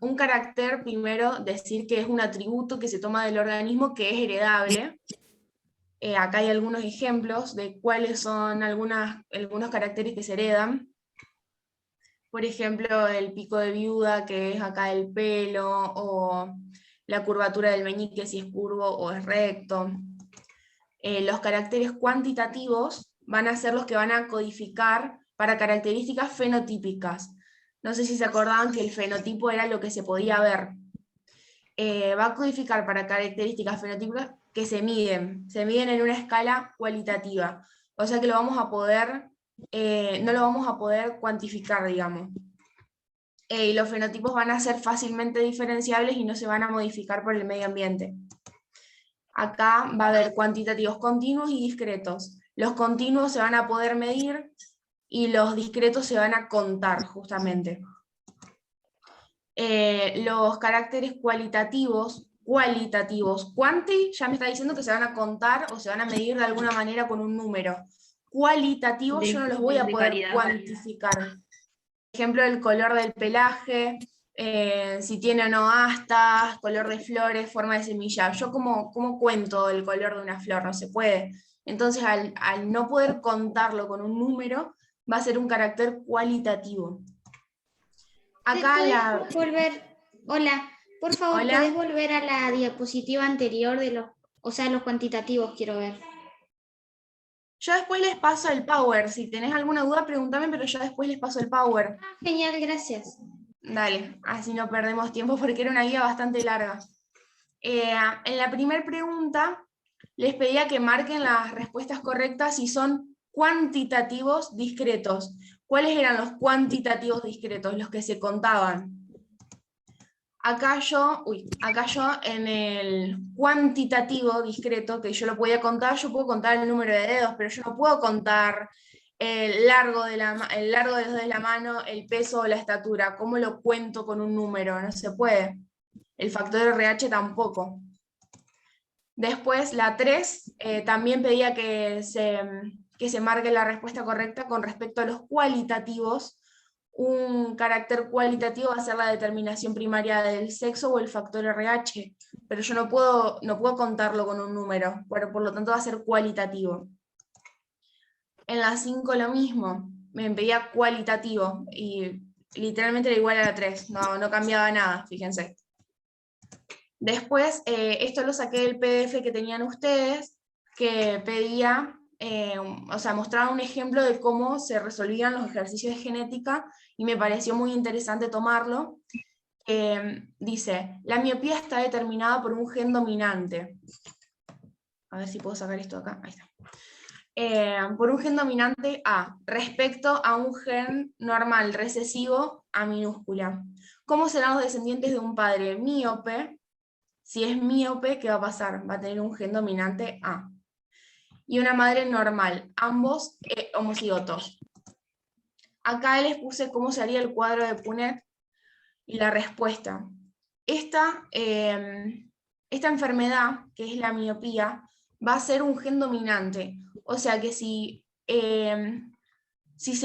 un carácter, primero, decir que es un atributo que se toma del organismo que es heredable. Acá hay algunos ejemplos de cuáles son algunos caracteres que se heredan. Por ejemplo, el pico de viuda, que es acá el pelo, o la curvatura del meñique, si es curvo o es recto. Los caracteres cuantitativos van a ser los que van a codificar para características fenotípicas. No sé si se acordaban que el fenotipo era lo que se podía ver. Va a codificar para características fenotípicas que se miden en una escala cualitativa. O sea que lo vamos a poder, no lo vamos a poder cuantificar, digamos. Y los fenotipos van a ser fácilmente diferenciables y no se van a modificar por el medio ambiente. Acá va a haber cuantitativos continuos y discretos. Los continuos se van a poder medir y los discretos se van a contar, justamente. Los caracteres cualitativos, cuanti ya me está diciendo que se van a contar o se van a medir de alguna manera con un número. Cualitativos yo no los voy a poder cuantificar. Por ejemplo, el color del pelaje, si tiene o no astas, color de flores, forma de semilla. Yo cómo cuento el color de una flor, no se puede. Entonces, al no poder contarlo con un número, va a ser un carácter cualitativo. Acá ¿Puedes volver? Hola, por favor, Hola. ¿puedes volver a la diapositiva anterior de los cuantitativos quiero ver? Yo después les paso el Power. Si tenés alguna duda, pregúntame, pero yo después les paso el Power. Ah, genial, gracias. Dale, así no perdemos tiempo porque era una guía bastante larga. En la primera pregunta, les pedía que marquen las respuestas correctas si son cuantitativos discretos. ¿Cuáles eran los cuantitativos discretos? Los que se contaban. Acá yo en el cuantitativo discreto, que yo lo podía contar, yo puedo contar el número de dedos, pero yo no puedo contar el largo de los dedos de la mano, el peso o la estatura. ¿Cómo lo cuento con un número? No se puede. El factor RH tampoco. Después, la 3, también pedía que se marque la respuesta correcta con respecto a los cualitativos. Un carácter cualitativo va a ser la determinación primaria del sexo o el factor RH, pero yo no puedo contarlo con un número, por lo tanto va a ser cualitativo. En la 5 lo mismo, me pedía cualitativo, y literalmente era igual a la 3, no cambiaba nada, fíjense. Después, esto lo saqué del PDF que tenían ustedes, que pedía, mostraba un ejemplo de cómo se resolvían los ejercicios de genética, y me pareció muy interesante tomarlo. Dice, la miopía está determinada por un gen dominante. A ver si puedo sacar esto de acá. Ahí está. Por un gen dominante A, respecto a un gen normal recesivo A minúscula. ¿Cómo serán los descendientes de un padre míope? Si es míope, ¿qué va a pasar? Va a tener un gen dominante A. Y una madre normal, ambos homocigotos. Acá les puse cómo sería el cuadro de Punnett y la respuesta. Esta enfermedad, que es la miopía, va a ser un gen dominante. O sea que si se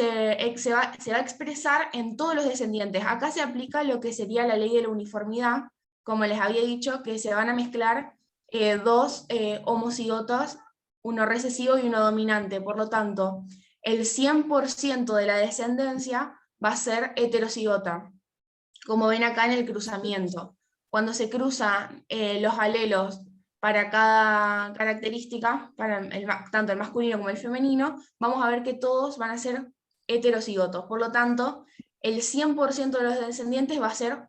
va a expresar en todos los descendientes. Acá se aplica lo que sería la ley de la uniformidad, como les había dicho, que se van a mezclar dos homocigotos, uno recesivo y uno dominante. Por lo tanto, el 100% de la descendencia va a ser heterocigota, como ven acá en el cruzamiento. Cuando se cruzan los alelos para cada característica, tanto el masculino como el femenino, vamos a ver que todos van a ser heterocigotos. Por lo tanto, el 100% de los descendientes va a ser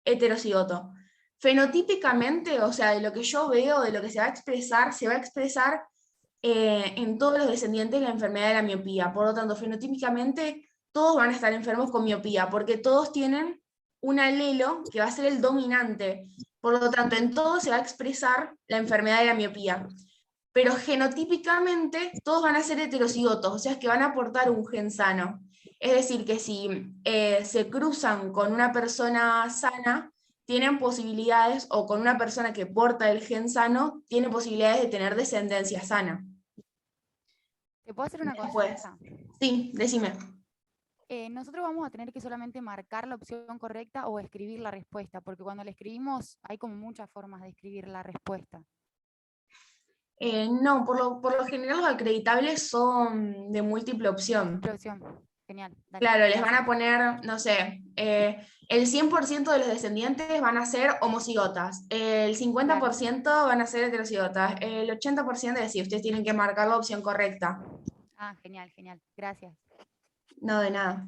heterocigoto. Fenotípicamente, o sea, de lo que yo veo, de lo que se va a expresar en todos los descendientes la enfermedad de la miopía. Por lo tanto, fenotípicamente, todos van a estar enfermos con miopía, porque todos tienen un alelo que va a ser el dominante. Por lo tanto, en todo se va a expresar la enfermedad de la miopía. Pero genotípicamente todos van a ser heterocigotos, o sea, es que van a aportar un gen sano. Es decir, que si se cruzan con una persona sana, tienen posibilidades, o con una persona que porta el gen sano, tiene posibilidades de tener descendencia sana. ¿Te puedo hacer una Después, consulta? sí, decime. Nosotros vamos a tener que solamente marcar la opción correcta o escribir la respuesta, porque cuando la escribimos hay como muchas formas de escribir la respuesta. No, por lo general los acreditables son de múltiple opción. La opción, genial. Dale, Claro, les van gracias. a poner, no sé, el 100% de los descendientes van a ser homocigotas, el 50% van a ser heterocigotas, el 80% es decir, ustedes tienen que marcar la opción correcta. Ah, genial, genial. Gracias. No, de nada.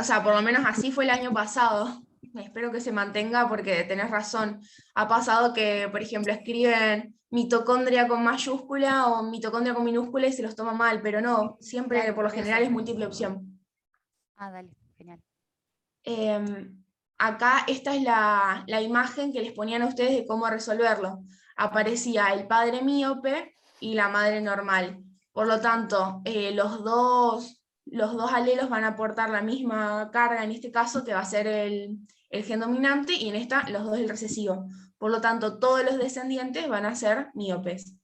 O sea, por lo menos así fue el año pasado. Espero que se mantenga porque tenés razón. Ha pasado que, por ejemplo, escriben mitocondria con mayúscula o mitocondria con minúscula y se los toma mal, pero no, siempre Claro, por lo por general eso. es múltiple opción. Ah, dale, genial. Acá esta es la imagen que les ponían a ustedes de cómo resolverlo. Aparecía el padre míope y la madre normal. Por lo tanto, los dos alelos van a aportar la misma carga, en este caso, que va a ser el gen dominante, y en esta los dos el recesivo. Por lo tanto, todos los descendientes van a ser míopes.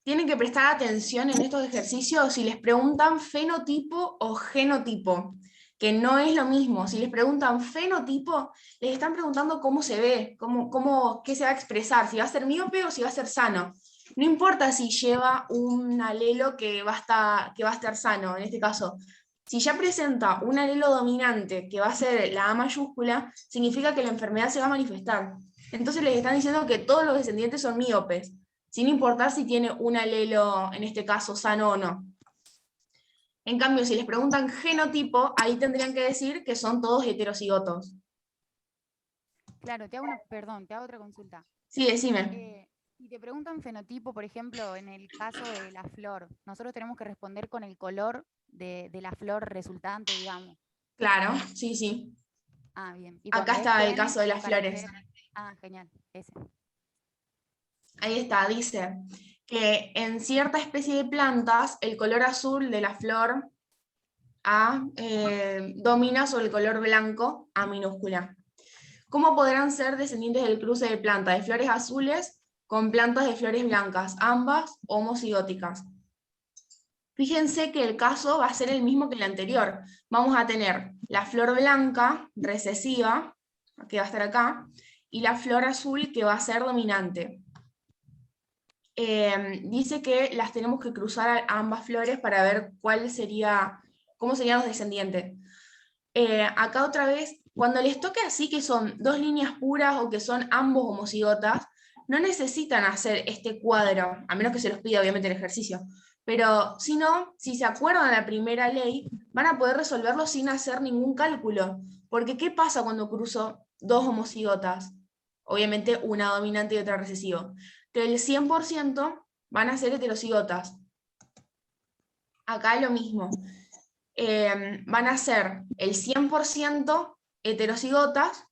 Tienen que prestar atención en estos ejercicios si les preguntan fenotipo o genotipo, que no es lo mismo. Si les preguntan fenotipo, les están preguntando cómo se ve, qué se va a expresar, si va a ser míope o si va a ser sano. No importa si lleva un alelo que va a estar sano, en este caso. Si ya presenta un alelo dominante que va a ser la A mayúscula, significa que la enfermedad se va a manifestar. Entonces les están diciendo que todos los descendientes son míopes, sin importar si tiene un alelo, en este caso, sano o no. En cambio, si les preguntan genotipo, ahí tendrían que decir que son todos heterocigotos. Claro, perdón, te hago otra consulta. Sí, decime. Si te preguntan fenotipo, por ejemplo, en el caso de la flor, nosotros tenemos que responder con el color de la flor resultante, digamos. Claro, sí, sí. Ah, bien. Y Acá cuando es está el gen, caso de las para flores. ser... Ah, genial, ese. Ahí está, dice que en cierta especie de plantas el color azul de la flor A domina sobre el color blanco A minúscula. ¿Cómo podrán ser descendientes del cruce de plantas de flores azules con plantas de flores blancas, ambas homocigóticas? Fíjense que el caso va a ser el mismo que el anterior. Vamos a tener la flor blanca recesiva, que va a estar acá, y la flor azul que va a ser dominante. Dice que las tenemos que cruzar a ambas flores para ver cómo serían los descendientes. Acá otra vez, cuando les toque así que son dos líneas puras o que son ambos homocigotas, no necesitan hacer este cuadro, a menos que se los pida obviamente el ejercicio. Pero si no, si se acuerdan de la primera ley, van a poder resolverlo sin hacer ningún cálculo. Porque ¿qué pasa cuando cruzo dos homocigotas? Obviamente una dominante y otra recesiva. Que el 100% van a ser heterocigotas. Acá lo mismo. Van a ser el 100% heterocigotas,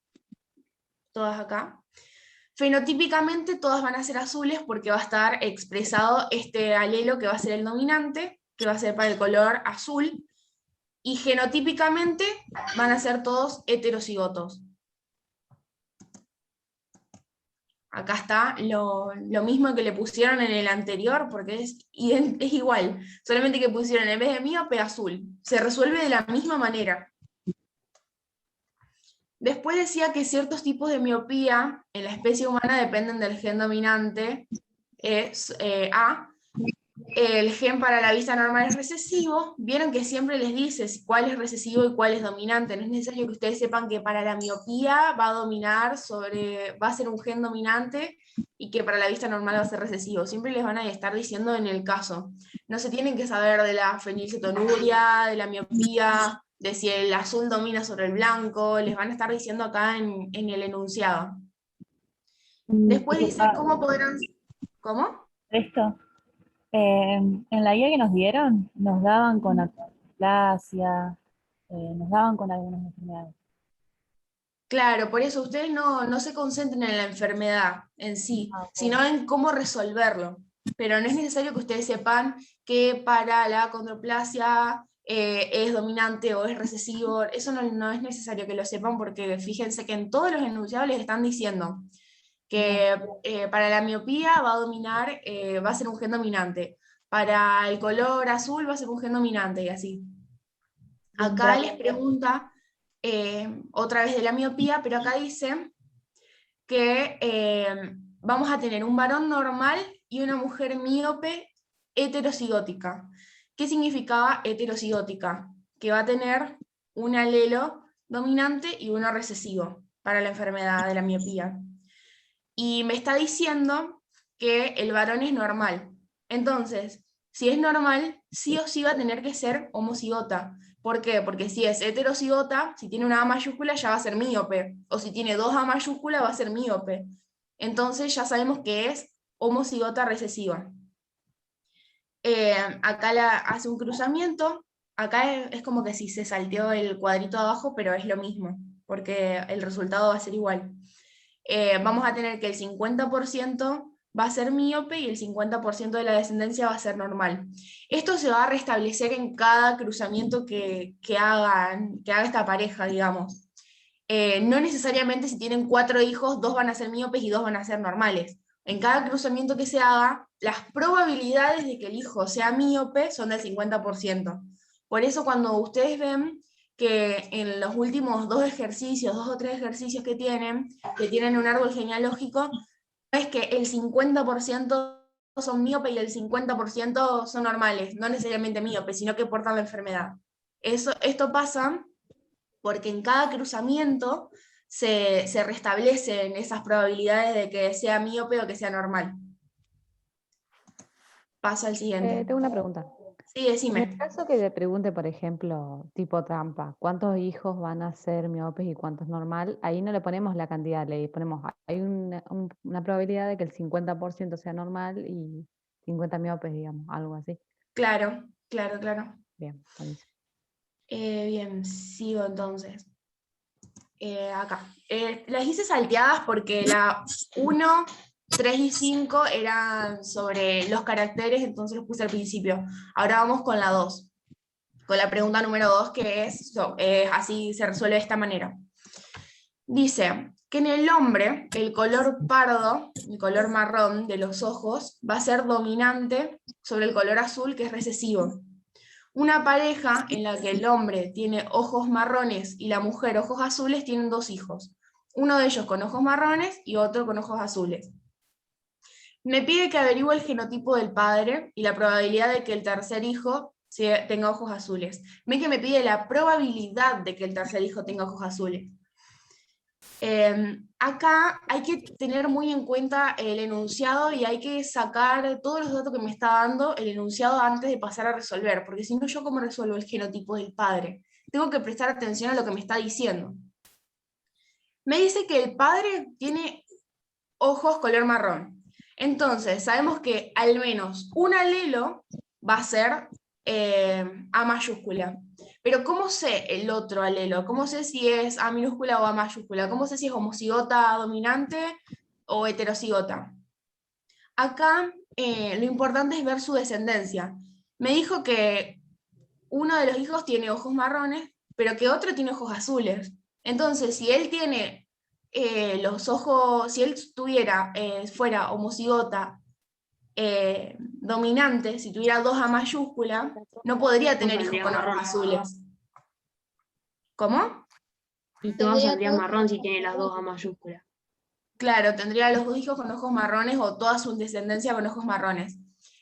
todas acá. Fenotípicamente todas van a ser azules porque va a estar expresado este alelo que va a ser el dominante, que va a ser para el color azul, y genotípicamente van a ser todos heterocigotos. Acá está lo mismo que le pusieron en el anterior, porque es igual, solamente que pusieron en vez de míope azul. Se resuelve de la misma manera. Después decía que ciertos tipos de miopía en la especie humana dependen del gen dominante A. El gen para la vista normal es recesivo. Vieron que siempre les dice cuál es recesivo y cuál es dominante. No es necesario que ustedes sepan que para la miopía va a ser un gen dominante y que para la vista normal va a ser recesivo. Siempre les van a estar diciendo en el caso. No se tienen que saber de la fenilcetonuria, de la miopía, de si el azul domina sobre el blanco, les van a estar diciendo acá en el enunciado. Después dice cómo podrán... ¿Cómo? Esto, en la guía que nos dieron, nos daban con acroplasia, nos daban con algunas enfermedades. Claro, por eso ustedes no se concentren en la enfermedad en sí, Ah, ok. sino en cómo resolverlo. Pero no es necesario que ustedes sepan que para la acondroplasia es dominante o es recesivo. Eso no es necesario que lo sepan porque fíjense que en todos los enunciados les están diciendo que para la miopía va a dominar, va a ser un gen dominante. Para el color azul va a ser un gen dominante y así. Acá les pregunta, otra vez de la miopía, pero acá dice que vamos a tener un varón normal y una mujer míope heterocigótica. ¿Qué significaba heterocigótica? Que va a tener un alelo dominante y uno recesivo para la enfermedad de la miopía. Y me está diciendo que el varón es normal. Entonces, si es normal, sí o sí va a tener que ser homocigota. ¿Por qué? Porque si es heterocigota, si tiene una A mayúscula ya va a ser míope, o si tiene dos A mayúscula va a ser míope. Entonces ya sabemos que es homocigota recesiva. Acá hace un cruzamiento, acá es como que si se salteó el cuadrito de abajo, pero es lo mismo, porque el resultado va a ser igual. Vamos a tener que el 50% va a ser míope y el 50% de la descendencia va a ser normal. Esto se va a restablecer en cada cruzamiento que haga esta pareja, digamos. No necesariamente si tienen 4 hijos, 2 van a ser míopes y 2 van a ser normales. En cada cruzamiento que se haga, las probabilidades de que el hijo sea míope son del 50%. Por eso cuando ustedes ven que en los últimos 2 ejercicios, 2 o 3 ejercicios que tienen un árbol genealógico, no es que el 50% son míopes y el 50% son normales, no necesariamente míopes, sino que portan la enfermedad. Esto pasa porque en cada cruzamiento se restablecen esas probabilidades de que sea míope o que sea normal. Paso al siguiente. Tengo una pregunta. Sí, En el decime. caso que le pregunte, por ejemplo, tipo trampa, ¿cuántos hijos van a ser miopes y cuántos normal? Ahí no le ponemos la cantidad, le ponemos, hay una probabilidad de que el 50% sea normal y 50 miopes, digamos, algo así. Claro, claro, claro. Bien, buenísimo. Bien, sigo entonces. Acá. Las hice salteadas porque la 1, 3 y 5 eran sobre los caracteres, entonces los puse al principio. Ahora vamos con la 2, con la pregunta número 2, que es así se resuelve de esta manera. Dice que en el hombre el color pardo, el color marrón de los ojos, va a ser dominante sobre el color azul, que es recesivo. Una pareja en la que el hombre tiene ojos marrones y la mujer ojos azules tienen 2 hijos. Uno de ellos con ojos marrones y otro con ojos azules. Me pide que averigüe el genotipo del padre y la probabilidad de que el tercer hijo tenga ojos azules. Ven que me pide la probabilidad de que el tercer hijo tenga ojos azules. Acá hay que tener muy en cuenta el enunciado y hay que sacar todos los datos que me está dando el enunciado antes de pasar a resolver, porque si no, ¿yo cómo resuelvo el genotipo del padre? Tengo que prestar atención a lo que me está diciendo. Me dice que el padre tiene ojos color marrón. Entonces, sabemos que al menos un alelo va a ser A mayúscula. Pero ¿cómo sé el otro alelo? ¿Cómo sé si es A minúscula o A mayúscula? ¿Cómo sé si es homocigota dominante o heterocigota? Acá lo importante es ver su descendencia. Me dijo que uno de los hijos tiene ojos marrones, pero que otro tiene ojos azules. Entonces, si él tiene los ojos, si él fuera homocigota dominante, si tuviera 2 A mayúscula, no podría tener hijos con ojos azules. ¿Cómo? Y todo saldría marrón si tiene las 2 A mayúsculas. Claro, tendría los 2 hijos con ojos marrones o toda su descendencia con ojos marrones.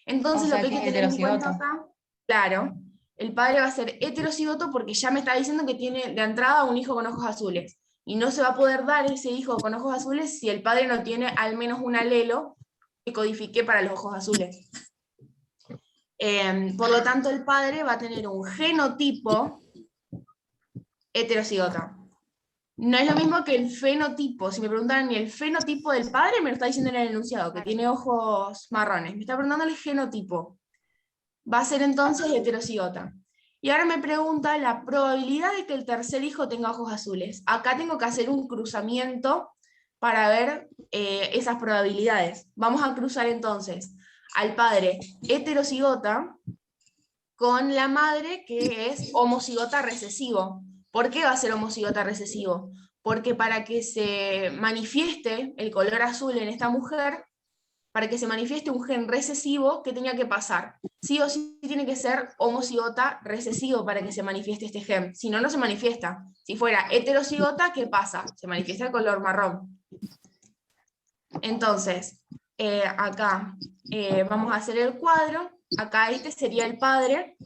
Entonces, O sea, lo que hay que que es tener en cuenta heterocigoto. acá, claro, el padre va a ser heterocigoto porque ya me está diciendo que tiene de entrada un hijo con ojos azules. Y no se va a poder dar ese hijo con ojos azules si el padre no tiene al menos un alelo que codifique para los ojos azules. Por lo tanto, el padre va a tener un genotipo heterocigota. No es lo mismo que el fenotipo. Si me preguntan ni el fenotipo del padre, me lo está diciendo en el enunciado, que tiene ojos marrones. Me está preguntando el genotipo. Va a ser entonces heterocigota. Y ahora me pregunta la probabilidad de que el tercer hijo tenga ojos azules. Acá tengo que hacer un cruzamiento para ver esas probabilidades. Vamos a cruzar entonces al padre heterocigota con la madre que es homocigota recesivo. ¿Por qué va a ser homocigota recesivo? Porque para que se manifieste el color azul en esta mujer, para que se manifieste un gen recesivo, ¿qué tenía que pasar? Sí o sí tiene que ser homocigota recesivo para que se manifieste este gen, si no, no se manifiesta. Si fuera heterocigota, ¿qué pasa? Se manifiesta el color marrón. Entonces, acá vamos a hacer el cuadro, acá este sería el padre,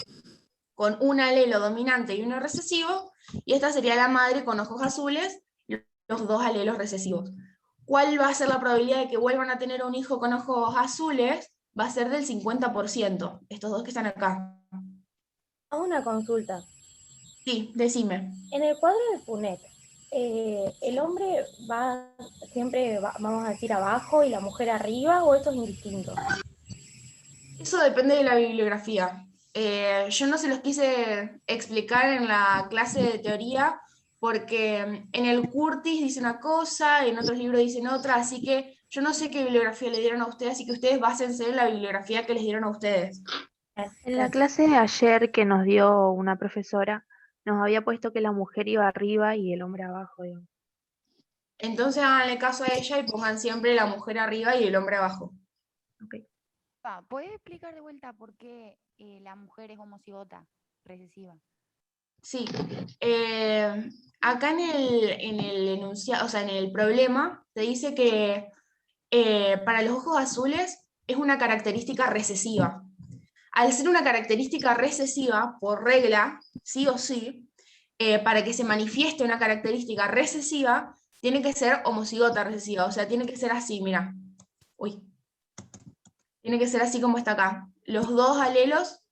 con un alelo dominante y uno recesivo, y esta sería la madre con ojos azules, los dos alelos recesivos. ¿Cuál va a ser la probabilidad de que vuelvan a tener un hijo con ojos azules? Va a ser del 50%, estos dos que están acá. Hago una consulta. Sí, decime. En el cuadro de Punet, ¿el hombre va siempre, vamos a decir, abajo y la mujer arriba, o eso es indistinto? Eso depende de la bibliografía. Yo no se los quise explicar en la clase de teoría, porque en el Curtis dice una cosa, en otros libros dicen otra, así que yo no sé qué bibliografía le dieron a ustedes, así que ustedes básense en la bibliografía que les dieron a ustedes. En la clase de ayer que nos dio una profesora, nos había puesto que la mujer iba arriba y el hombre abajo, digamos. Entonces háganle caso a ella y pongan siempre la mujer arriba y el hombre abajo. ¿Puedes explicar de vuelta por qué la mujer es homocigota recesiva? Sí. Acá en el enunciado, o sea, en el problema, te dice que para los ojos azules es una característica recesiva. Al ser una característica recesiva, por regla, sí o sí, para que se manifieste una característica recesiva, tiene que ser homocigota recesiva, o sea, tiene que ser así, mira. Uy. Tiene que ser así como está acá. Los dos alelos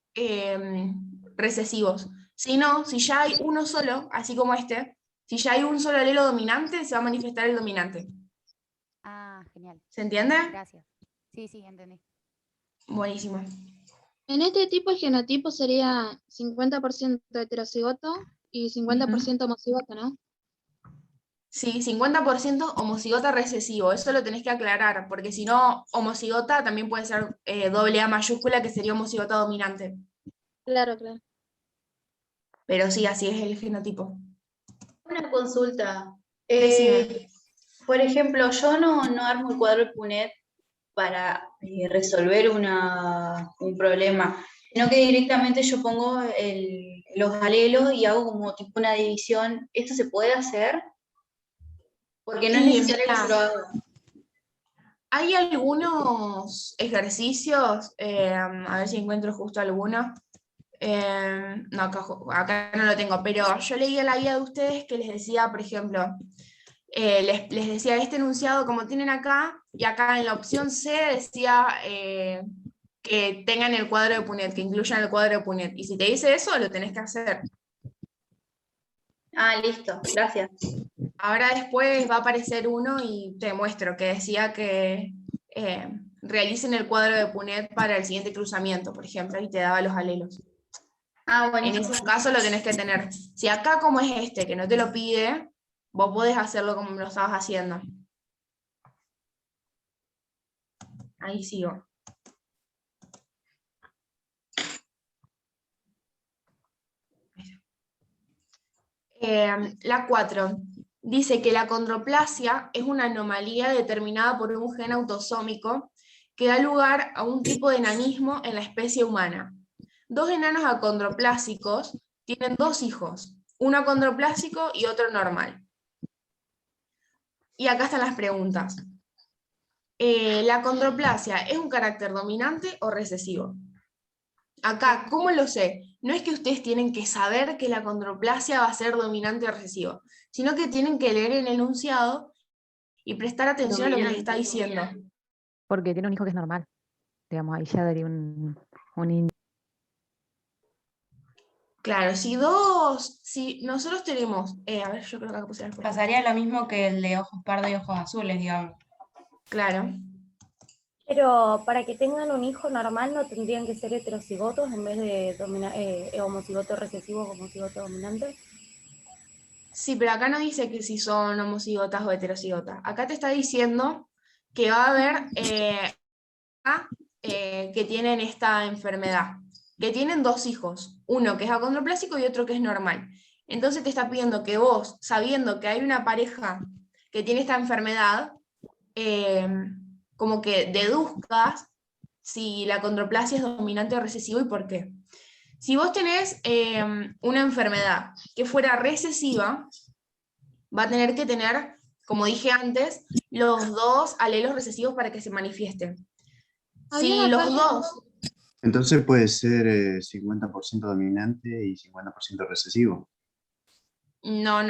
recesivos. Si no, si ya hay uno solo, así como este, si ya hay un solo alelo dominante, se va a manifestar el dominante. Ah, genial. ¿Se entiende? Gracias. Sí, entendí. Buenísimo. En este tipo el genotipo sería 50% heterocigoto y 50% homocigoto, ¿no? Sí, 50% homocigota recesivo, eso lo tenés que aclarar, porque si no, homocigota también puede ser doble A mayúscula, que sería homocigota dominante. Claro, claro. Pero sí, así es el genotipo. Una consulta. Decime. Por ejemplo, yo no armo el cuadro de Punet para resolver un problema, sino que directamente yo pongo los alelos y hago como tipo una división. ¿Esto se puede hacer? Porque no es necesario que yo lo haga. Hay algunos ejercicios, a ver si encuentro justo alguno. No, acá no lo tengo, pero yo leí en la guía de ustedes que les decía, por ejemplo, les decía este enunciado como tienen acá, y acá en la opción C decía que tengan el cuadro de Punet, que incluyan el cuadro de Punet. Y si te dice eso, lo tenés que hacer. Ah, listo, gracias. Ahora después va a aparecer uno y te muestro que decía que realicen el cuadro de Punet para el siguiente cruzamiento, por ejemplo, y te daba los alelos. Ah, bueno. En ese caso lo tenés que tener. Si acá como es este, que no te lo pide, vos podés hacerlo como lo estabas haciendo. Ahí sigo. La 4 dice que la acondroplasia es una anomalía determinada por un gen autosómico que da lugar a un tipo de enanismo en la especie humana. Dos enanos acondroplásicos tienen dos hijos, uno acondroplásico y otro normal. Y acá están las preguntas. ¿La acondroplasia es un carácter dominante o recesivo? Acá, ¿cómo lo sé? No es que ustedes tienen que saber que la acondroplasia va a ser dominante o recesivo, sino que tienen que leer el enunciado y prestar atención a lo que les está diciendo. Porque tiene un hijo que es normal. Digamos, ahí ya daría un Claro, si nosotros tenemos, a ver, yo creo que acá puse la respuesta. Pasaría lo mismo que el de ojos pardos y ojos azules, digamos. Claro. Pero para que tengan un hijo normal no tendrían que ser heterocigotos en vez de homocigotos recesivos o homocigotos dominantes. Sí, pero acá no dice que si son homocigotas o heterocigotas. Acá te está diciendo que va a haber que tienen esta enfermedad, que tienen dos hijos, uno que es acondroplásico y otro que es normal. Entonces te está pidiendo que vos, sabiendo que hay una pareja que tiene esta enfermedad, como que deduzcas si la acondroplasia es dominante o recesivo y por qué. Si vos tenés una enfermedad que fuera recesiva, va a tener que tener, como dije antes, los dos alelos recesivos para que se manifiesten. Había Si una los parte- dos, Entonces puede ser 50% dominante y 50% recesivo. no.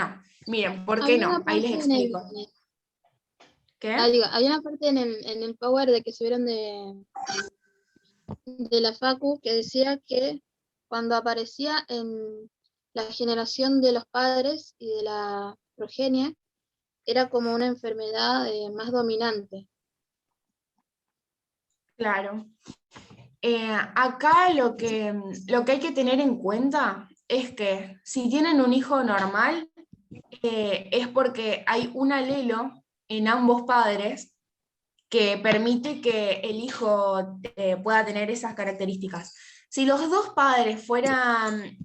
Miren, ¿por qué Había no? una Ahí les parte en el, explico. ¿Qué? había una parte en el Power de que subieron de la Facu que decía que cuando aparecía en la generación de los padres y de la progenie, era como una enfermedad más dominante. Claro. Acá lo que hay que tener en cuenta es que si tienen un hijo normal, es porque hay un alelo en ambos padres que permite que el hijo pueda tener esas características. Si los dos padres fueran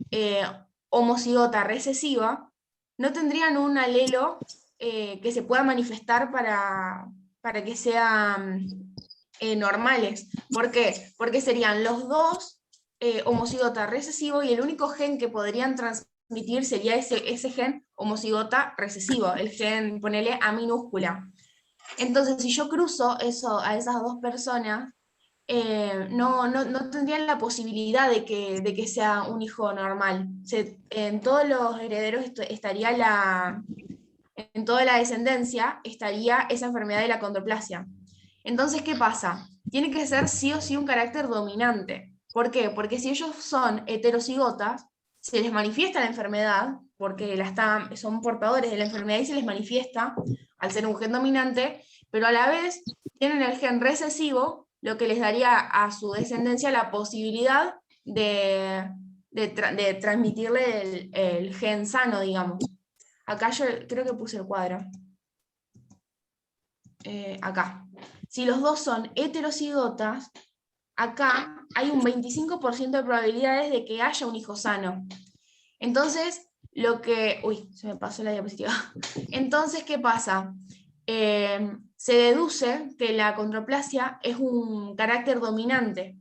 homocigota recesiva, no tendrían un alelo que se pueda manifestar para que sean normales. ¿Por qué? Porque serían los dos homocigota recesivo y el único gen que podrían transmitir sería ese gen homocigota recesivo, el gen, ponele A minúscula. Entonces, si yo cruzo eso a esas dos personas, no tendrían la posibilidad de que sea un hijo normal. En todos los herederos estaría en toda la descendencia estaría esa enfermedad de la acondroplasia. Entonces, ¿qué pasa? Tiene que ser sí o sí un carácter dominante. ¿Por qué? Porque si ellos son heterocigotas, se les manifiesta la enfermedad, porque son portadores de la enfermedad y se les manifiesta al ser un gen dominante, pero a la vez tienen el gen recesivo, lo que les daría a su descendencia la posibilidad de transmitirle el gen sano, digamos. Acá yo creo que puse el cuadro. Acá. Si los dos son heterocigotas, acá hay un 25% de probabilidades de que haya un hijo sano. Entonces, uy, se me pasó la diapositiva. Entonces, ¿qué pasa? Se deduce que la acondroplasia es un carácter dominante.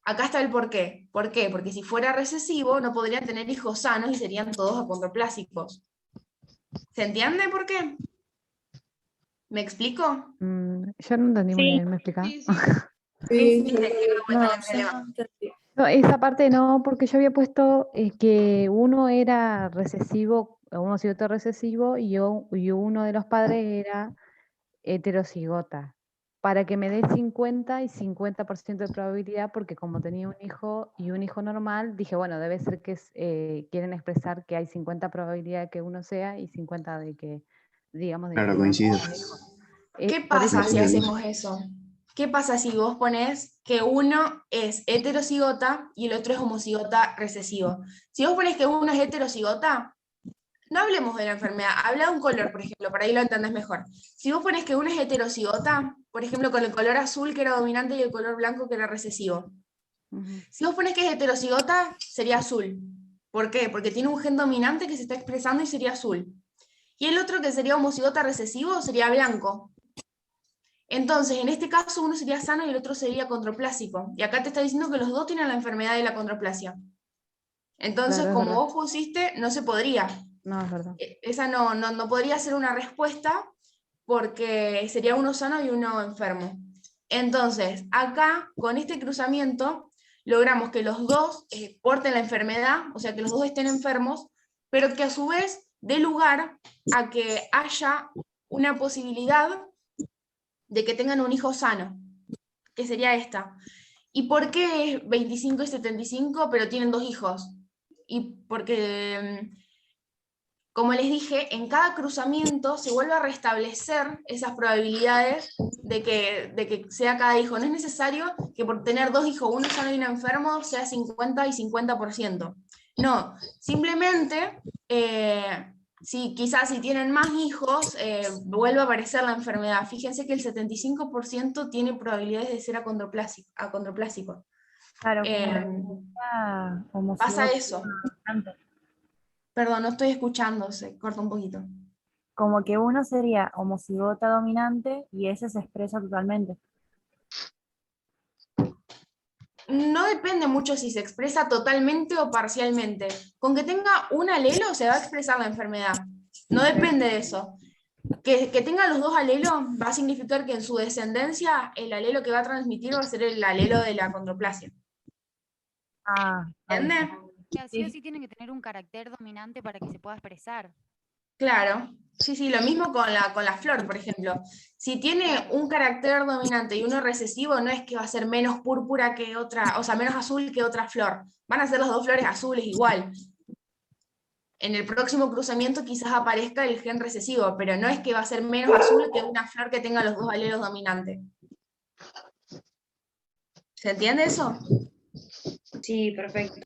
Acá está el porqué. ¿Por qué? Porque si fuera recesivo, no podrían tener hijos sanos y serían todos acondroplásicos. ¿Se entiende por qué? ¿Me explico? Yo no entendí muy bien, ¿me explicás? Sí, No, No, esa parte no, porque yo había puesto que uno era recesivo, homocigoto recesivo, y uno de los padres era heterocigota, para que me dé 50 y 50% de probabilidad, porque como tenía un hijo y un hijo normal, dije, bueno, debe ser que quieren expresar que hay 50 probabilidad de que uno sea y 50 de que, digamos, de Claro, que coincido. un hijo. ¿Qué Por eso pasa si Coincido. hacemos eso? ¿Qué pasa si vos pones que uno es heterocigota y el otro es homocigota recesivo? Si vos pones que uno es heterocigota, no hablemos de la enfermedad, habla de un color, por ejemplo, para ahí lo entendés mejor. Si vos pones que uno es heterocigota, por ejemplo, con el color azul que era dominante y el color blanco que era recesivo. Si vos pones que es heterocigota, sería azul. ¿Por qué? Porque tiene un gen dominante que se está expresando y sería azul. Y el otro que sería homocigota recesivo sería blanco. Entonces, en este caso, uno sería sano y el otro sería acondroplásico. Y acá te está diciendo que los dos tienen la enfermedad de la acondroplasia. Entonces, Claro, es como verdad. vos pusiste, no se podría. No, es verdad. Esa no podría ser una respuesta porque sería uno sano y uno enfermo. Entonces, acá, con este cruzamiento, logramos que los dos porten la enfermedad, o sea, que los dos estén enfermos, pero que a su vez dé lugar a que haya una posibilidad de que tengan un hijo sano, que sería esta. ¿Y por qué es 25 y 75, pero tienen dos hijos? Y porque, como les dije, en cada cruzamiento se vuelve a restablecer esas probabilidades de que sea cada hijo. No es necesario que por tener dos hijos, uno sano y uno enfermo, sea 50 y 50%. No, simplemente quizás si tienen más hijos, vuelve a aparecer la enfermedad. Fíjense que el 75% tiene probabilidades de ser acondroplásico. Claro, como Pasa homocigota eso. dominante. Perdón, no estoy escuchando, se corta un poquito. como que uno sería homocigota dominante y ese se expresa totalmente. No depende mucho si se expresa totalmente o parcialmente. Con que tenga un alelo se va a expresar la enfermedad. No depende de eso. Que tenga los dos alelos va a significar que en su descendencia el alelo que va a transmitir va a ser el alelo de la acondroplasia. ¿Entiendes? O sea, sí o sí tienen que tener un carácter dominante para que se pueda expresar. Claro, sí, lo mismo con la flor, por ejemplo. Si tiene un carácter dominante y uno recesivo, no es que va a ser menos púrpura que otra, o sea, menos azul que otra flor. Van a ser las dos flores azules igual. En el próximo cruzamiento quizás aparezca el gen recesivo, pero no es que va a ser menos azul que una flor que tenga los dos alelos dominantes. ¿Se entiende eso? Sí, perfecto.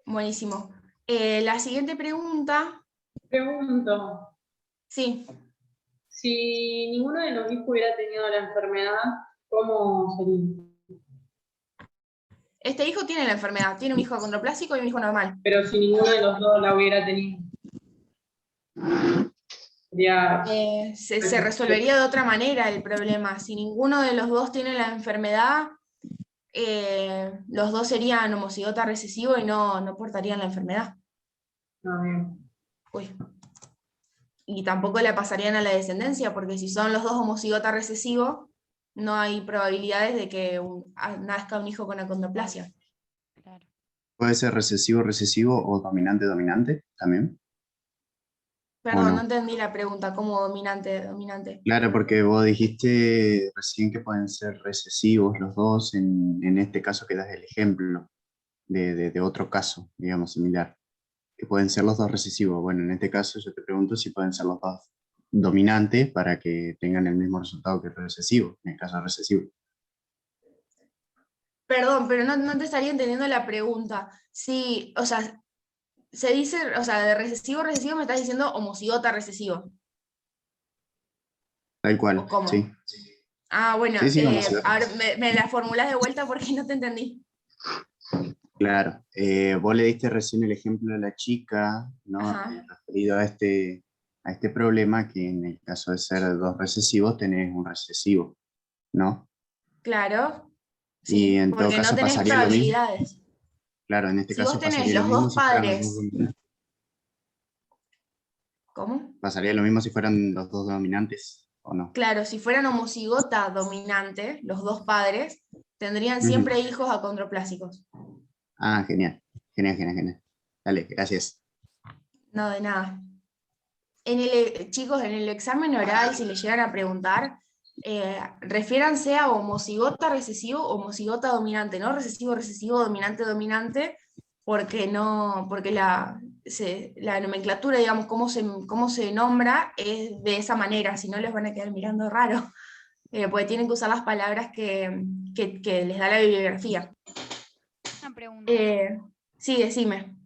Buenísimo. La siguiente pregunta. Pregunto, Sí. si ninguno de los hijos hubiera tenido la enfermedad, ¿cómo sería? Este hijo tiene la enfermedad, tiene un hijo acondroplásico y un hijo normal. Pero si ninguno de los dos la hubiera tenido. Sería... Se resolvería de otra manera el problema. Si ninguno de los dos tiene la enfermedad, los dos serían homocigota recesivo y no portarían la enfermedad. Uy. Y tampoco le pasarían a la descendencia, porque si son los dos homocigota recesivo, no hay probabilidades de que nazca un hijo con acondroplasia. ¿Puede ser recesivo o dominante también? Perdón, no? no entendí la pregunta, ¿cómo dominante? Claro, porque vos dijiste recién que pueden ser recesivos los dos, en este caso que das el ejemplo de otro caso, digamos, similar, que pueden ser los dos recesivos. Bueno, en este caso yo te pregunto si pueden ser los dos dominantes para que tengan el mismo resultado que el recesivo, en el caso recesivo. Perdón, pero no te estaría entendiendo la pregunta. Sí, o sea, se dice, o sea, de recesivo me estás diciendo homocigota recesivo. Tal cual, ¿Cómo? sí. Ah, bueno, Sí, homocigota. ahora me la formulás de vuelta porque no te entendí. Claro, vos le diste recién el ejemplo de la chica, ¿no? Referido a este problema, que en el caso de ser dos recesivos tenés un recesivo, ¿no? Claro. Sí, y en todo caso no tenés pasaría lo mismo. probabilidades. Claro, en este Si caso vos tenés pasaría lo los mismo dos si fueran los padres. dos dominantes. ¿Cómo? Pasaría lo mismo si fueran los dos dominantes, ¿o no? Claro, si fueran homocigota dominante, los dos padres, tendrían siempre hijos acondroplásicos. Ah, genial. Dale, gracias. No, de nada. Chicos, en el examen oral, si les llegan a preguntar, refiéranse a homocigota recesivo o homocigota dominante, no recesivo, dominante, porque la nomenclatura, digamos, cómo se nombra, es de esa manera, si no les van a quedar mirando raro, porque tienen que usar las palabras que les da la bibliografía. Una pregunta. Sí, decime.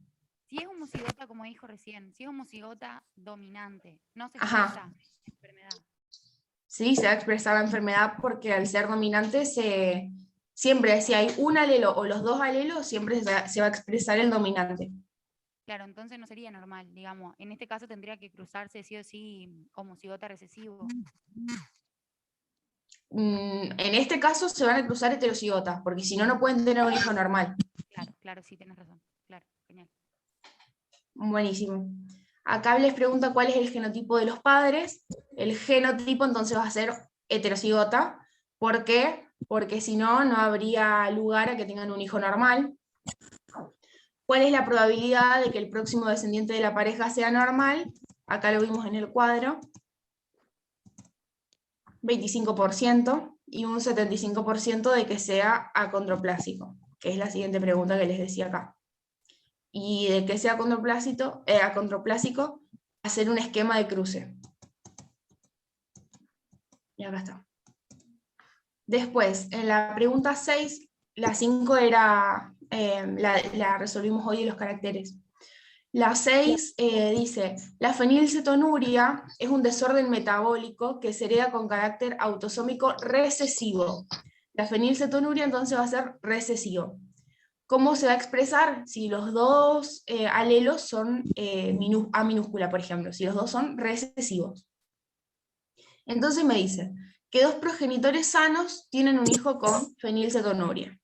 Si es homocigota, como dijo recién, si es homocigota dominante, no se expresa enfermedad. Sí, se va a expresar la enfermedad porque al ser dominante siempre, si hay un alelo o los dos alelos, siempre se va a expresar el dominante. Claro, entonces no sería normal, digamos. En este caso tendría que cruzarse sí o sí homocigota recesivo. En este caso se van a cruzar heterocigotas, porque si no, no pueden tener un hijo normal. Claro, sí, tienes razón. Claro, genial. Buenísimo. Acá les pregunta cuál es el genotipo de los padres. El genotipo entonces va a ser heterocigota. ¿Por qué? Porque si no, no habría lugar a que tengan un hijo normal. ¿Cuál es la probabilidad de que el próximo descendiente de la pareja sea normal? Acá lo vimos en el cuadro. 25% y un 75% de que sea acondroplásico, que es la siguiente pregunta que les decía acá. Y de que sea acondroplásico, hacer un esquema de cruce. Y acá está. Después, en la pregunta 6, la 5 era, la resolvimos hoy de los caracteres. La 6 dice, la fenilcetonuria es un desorden metabólico que se hereda con carácter autosómico recesivo. La fenilcetonuria entonces va a ser recesivo. ¿cómo se va a expresar si los dos alelos son A minúscula, por ejemplo, si los dos son recesivos? Entonces me dice que dos progenitores sanos tienen un hijo con fenilcetonuria.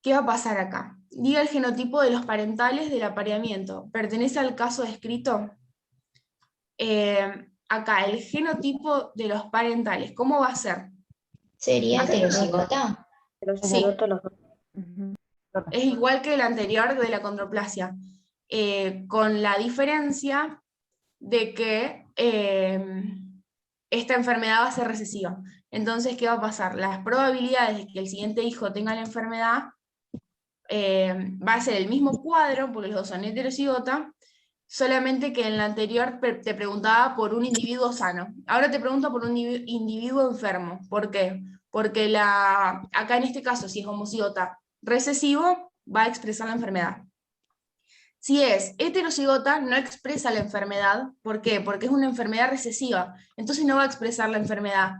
¿Qué va a pasar acá? Diga el genotipo de los parentales del apareamiento. ¿Pertenece al caso descrito? Acá, el genotipo de los parentales, ¿cómo va a ser? ¿Sería heterocigota? Sí. Los dos. Es igual que el anterior de la condroplasia, con la diferencia de que esta enfermedad va a ser recesiva. Entonces, ¿qué va a pasar? Las probabilidades de que el siguiente hijo tenga la enfermedad va a ser el mismo cuadro, porque los dos son heterocigota, solamente que en la anterior te preguntaba por un individuo sano. Ahora te pregunto por un individuo enfermo. ¿Por qué? Porque acá en este caso, si es homocigota recesivo, va a expresar la enfermedad. Si es heterocigota, no expresa la enfermedad. ¿Por qué? Porque es una enfermedad recesiva. Entonces no va a expresar la enfermedad,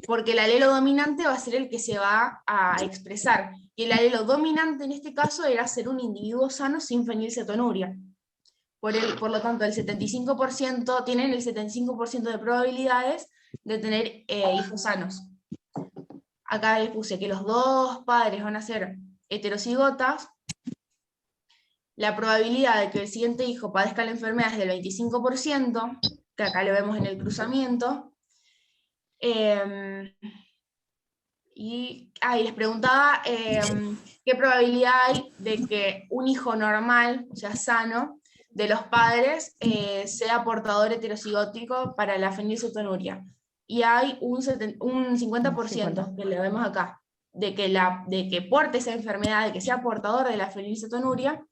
porque el alelo dominante va a ser el que se va a expresar. Y el alelo dominante en este caso era ser un individuo sano sin fenilcetonuria. Por lo tanto, tienen el 75% de probabilidades de tener hijos sanos. Acá les puse que los dos padres van a ser heterocigotas. La probabilidad de que el siguiente hijo padezca la enfermedad es del 25%, que acá lo vemos en el cruzamiento. Y les preguntaba qué probabilidad hay de que un hijo normal, o sea, sano, de los padres sea portador heterocigótico para la fenilcetonuria. Y hay un 50%, que lo vemos acá, de que porte esa enfermedad, de que sea portador de la fenilcetonuria,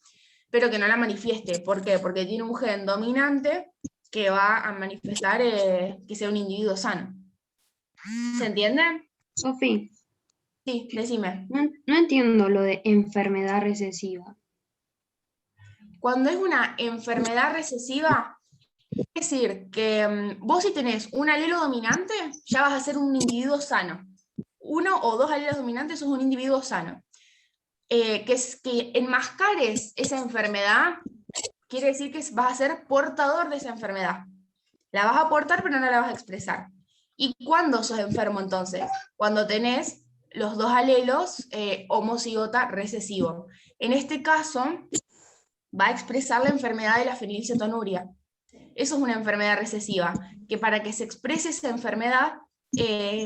pero que no la manifieste. ¿Por qué? Porque tiene un gen dominante que va a manifestar que sea un individuo sano. ¿Se entiende? Sofi, Sí, decime. no entiendo lo de enfermedad recesiva. Cuando es una enfermedad recesiva, es decir, que vos si tenés un alelo dominante, ya vas a ser un individuo sano. Uno o dos alelos dominantes sos un individuo sano. Que enmascares esa enfermedad, quiere decir que vas a ser portador de esa enfermedad. La vas a portar, pero no la vas a expresar. ¿Y cuándo sos enfermo entonces? Cuando tenés los dos alelos homocigota recesivo. En este caso, va a expresar la enfermedad de la fenilcetonuria. Eso es una enfermedad recesiva, que para que se exprese esa enfermedad,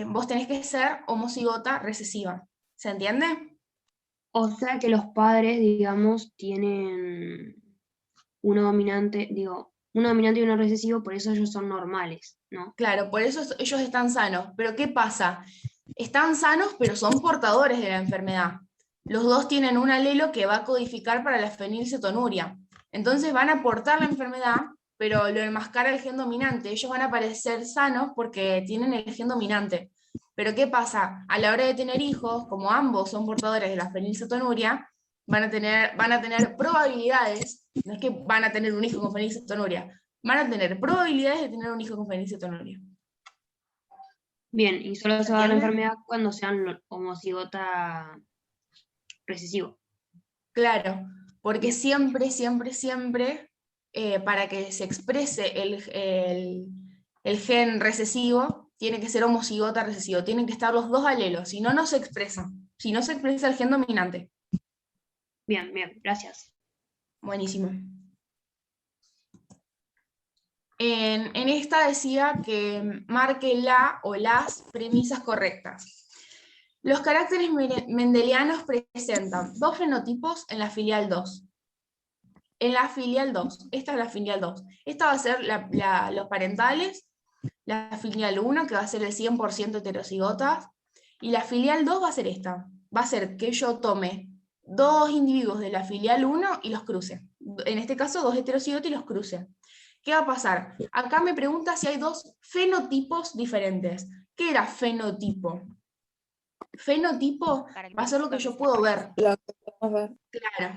vos tenés que ser homocigota recesiva. ¿Se entiende? O sea que los padres, digamos, tienen uno dominante y uno recesivo, por eso ellos son normales, ¿no? Claro, por eso ellos están sanos. Pero ¿qué pasa? Están sanos, pero son portadores de la enfermedad. Los dos tienen un alelo que va a codificar para la fenilcetonuria. Entonces van a portar la enfermedad, pero lo enmascara el gen dominante. Ellos van a parecer sanos porque tienen el gen dominante. Pero ¿qué pasa? A la hora de tener hijos, como ambos son portadores de la fenilcetonuria, van a tener probabilidades, no es que van a tener un hijo con fenilcetonuria, van a tener probabilidades de tener un hijo con fenilcetonuria. Bien, y solo se va a dar la enfermedad cuando sean homocigota recesivo. Claro, porque siempre, para que se exprese el gen recesivo, tiene que ser homocigota recesivo, tienen que estar los dos alelos, si no, no se expresa. Si no se expresa el gen dominante. Bien, gracias. Buenísimo. En esta decía que marque la o las premisas correctas. Los caracteres mendelianos presentan dos fenotipos en la filial 2. En la filial 2, esta es la filial 2. Esta va a ser los parentales, la filial 1, que va a ser el 100% heterocigotas, y la filial 2 va a ser esta. Va a ser que yo tome dos individuos de la filial 1 y los cruce. En este caso, dos heterocigotos y los cruce. ¿Qué va a pasar? Acá me pregunta si hay dos fenotipos diferentes. ¿Qué era fenotipo? Fenotipo va a ser lo que yo puedo ver. Claro,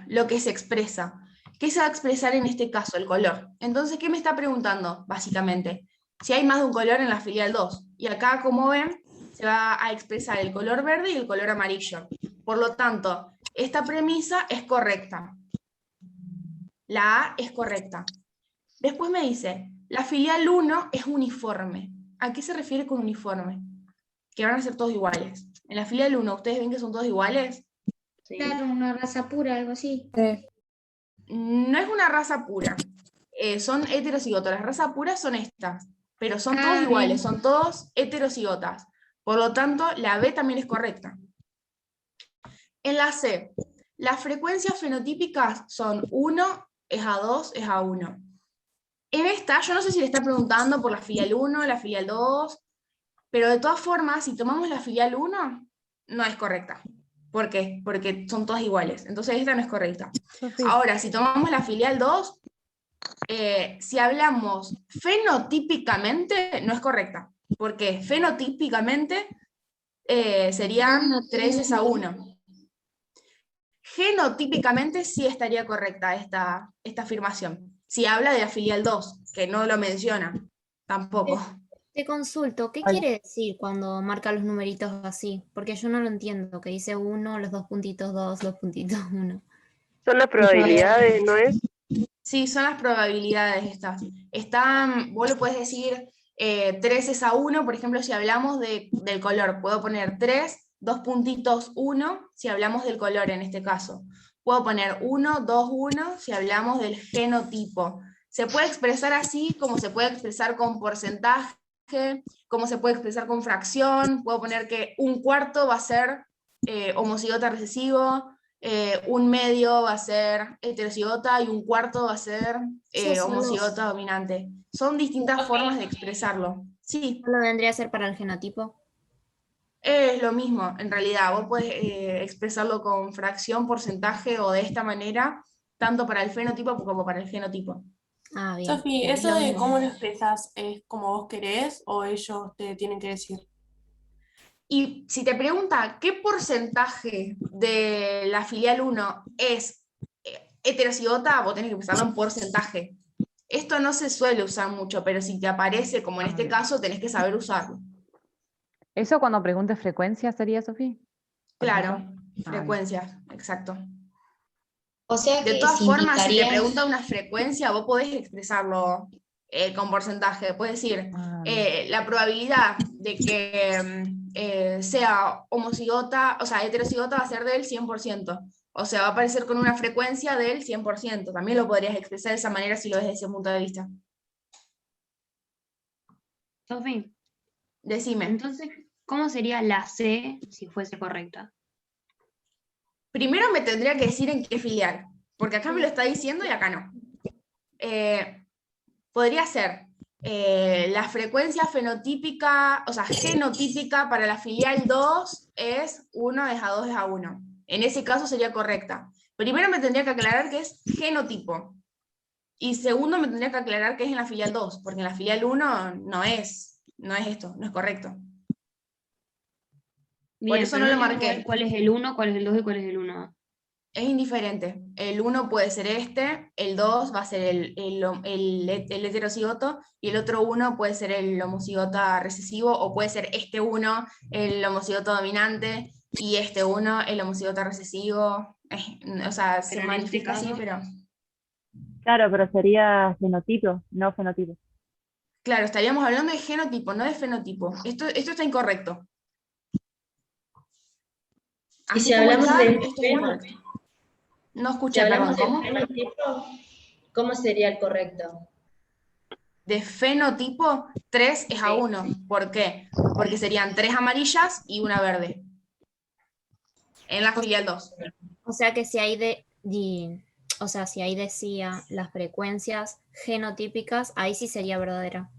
lo que se expresa. ¿Qué se va a expresar en este caso? El color. Entonces, ¿qué me está preguntando? Básicamente, si hay más de un color en la filial 2. Y acá, como ven, se va a expresar el color verde y el color amarillo. Por lo tanto, esta premisa es correcta. La A es correcta. Después me dice, la filial 1 es uniforme. ¿A qué se refiere con uniforme? Que van a ser todos iguales. En la filial 1, ¿ustedes ven que son todos iguales? Claro, una raza pura, algo así. No es una raza pura. Son heterocigotas. Las razas puras son estas. Pero son todos iguales, son todos heterocigotas. Por lo tanto, la B también es correcta. En la C, las frecuencias fenotípicas son 1, es A2, es A1. En esta, yo no sé si le está preguntando por la filial 1, la filial 2, pero de todas formas, si tomamos la filial 1, no es correcta. ¿Por qué? Porque son todas iguales. Entonces esta no es correcta. Ahora, si tomamos la filial 2, si hablamos fenotípicamente, no es correcta. Porque fenotípicamente serían 3 es a 1. Genotípicamente sí estaría correcta esta afirmación. Si habla de la filial 2, que no lo menciona, tampoco. Te consulto, ¿qué quiere decir cuando marca los numeritos así? Porque yo no lo entiendo, que dice 1, los 2 puntitos 2, 2 puntitos 1. Son las probabilidades, ¿no es? Sí, son las probabilidades estas. Vos lo puedes decir 3 es a 1, por ejemplo, si hablamos del color, puedo poner 3, 2 puntitos 1, si hablamos del color en este caso. Puedo poner 1, 2, 1, si hablamos del genotipo. Se puede expresar así, como se puede expresar con porcentaje, como se puede expresar con fracción. Puedo poner que un cuarto va a ser homocigota recesivo, un medio va a ser heterocigota y un cuarto va a ser homocigota dominante. Son distintas formas de expresarlo. Sí. ¿Lo vendría a ser para el genotipo? Es lo mismo, en realidad. Vos podés expresarlo con fracción, porcentaje o de esta manera, tanto para el fenotipo como para el genotipo. Ah, bien. Sofi, ¿eso de cómo lo expresas es como vos querés o ellos te tienen que decir? Y si te pregunta qué porcentaje de la filial 1 es heterocigota, vos tenés que expresarlo en porcentaje. Esto no se suele usar mucho, pero si te aparece, como en este caso, tenés que saber usarlo. ¿Eso cuando preguntes frecuencia sería, Sofía? Claro, frecuencias, exacto. O sea que de todas formas, si te significaría- pregunta una frecuencia, vos podés expresarlo con porcentaje. Puedes decir, la probabilidad de que sea homocigota, o sea, heterocigota va a ser del 100%. O sea, va a aparecer con una frecuencia del 100%. También lo podrías expresar de esa manera si lo ves desde ese punto de vista. Sofi, decime. Entonces, ¿cómo sería la C si fuese correcta? Primero me tendría que decir en qué filial, porque acá me lo está diciendo y acá no. Podría ser la frecuencia fenotípica, o sea, genotípica para la filial 2 es 1 es a 2 es a 1. En ese caso sería correcta. Primero me tendría que aclarar que es genotipo. Y segundo me tendría que aclarar que es en la filial 2, porque en la filial 1 no es esto, no es correcto. Bien, Por eso pero no lo tengo que marqué. ver ¿Cuál es el 1, cuál es el 2 y cuál es el 1? Es indiferente. El 1 puede ser este, el 2 va a ser el heterocigoto, y el otro 1 puede ser el homocigota recesivo, o puede ser este 1 el homocigota dominante, y este 1 el homocigota recesivo. O sea, se Pero en manifiesta este así, caso- pero... Claro, pero sería genotipo, no fenotipo. Claro, estaríamos hablando de genotipo, no de fenotipo. Esto está incorrecto. Y Así si como hablamos está, de esto es incorrecto. No Si escuché, perdón, hablamos de ¿cómo? fenotipo, ¿cómo sería el correcto? De fenotipo, 3 es a 1. ¿Por qué? Porque serían 3 amarillas y una verde. En la filial 2. O sea que si ahí decía las frecuencias genotípicas, ahí sí sería verdadera.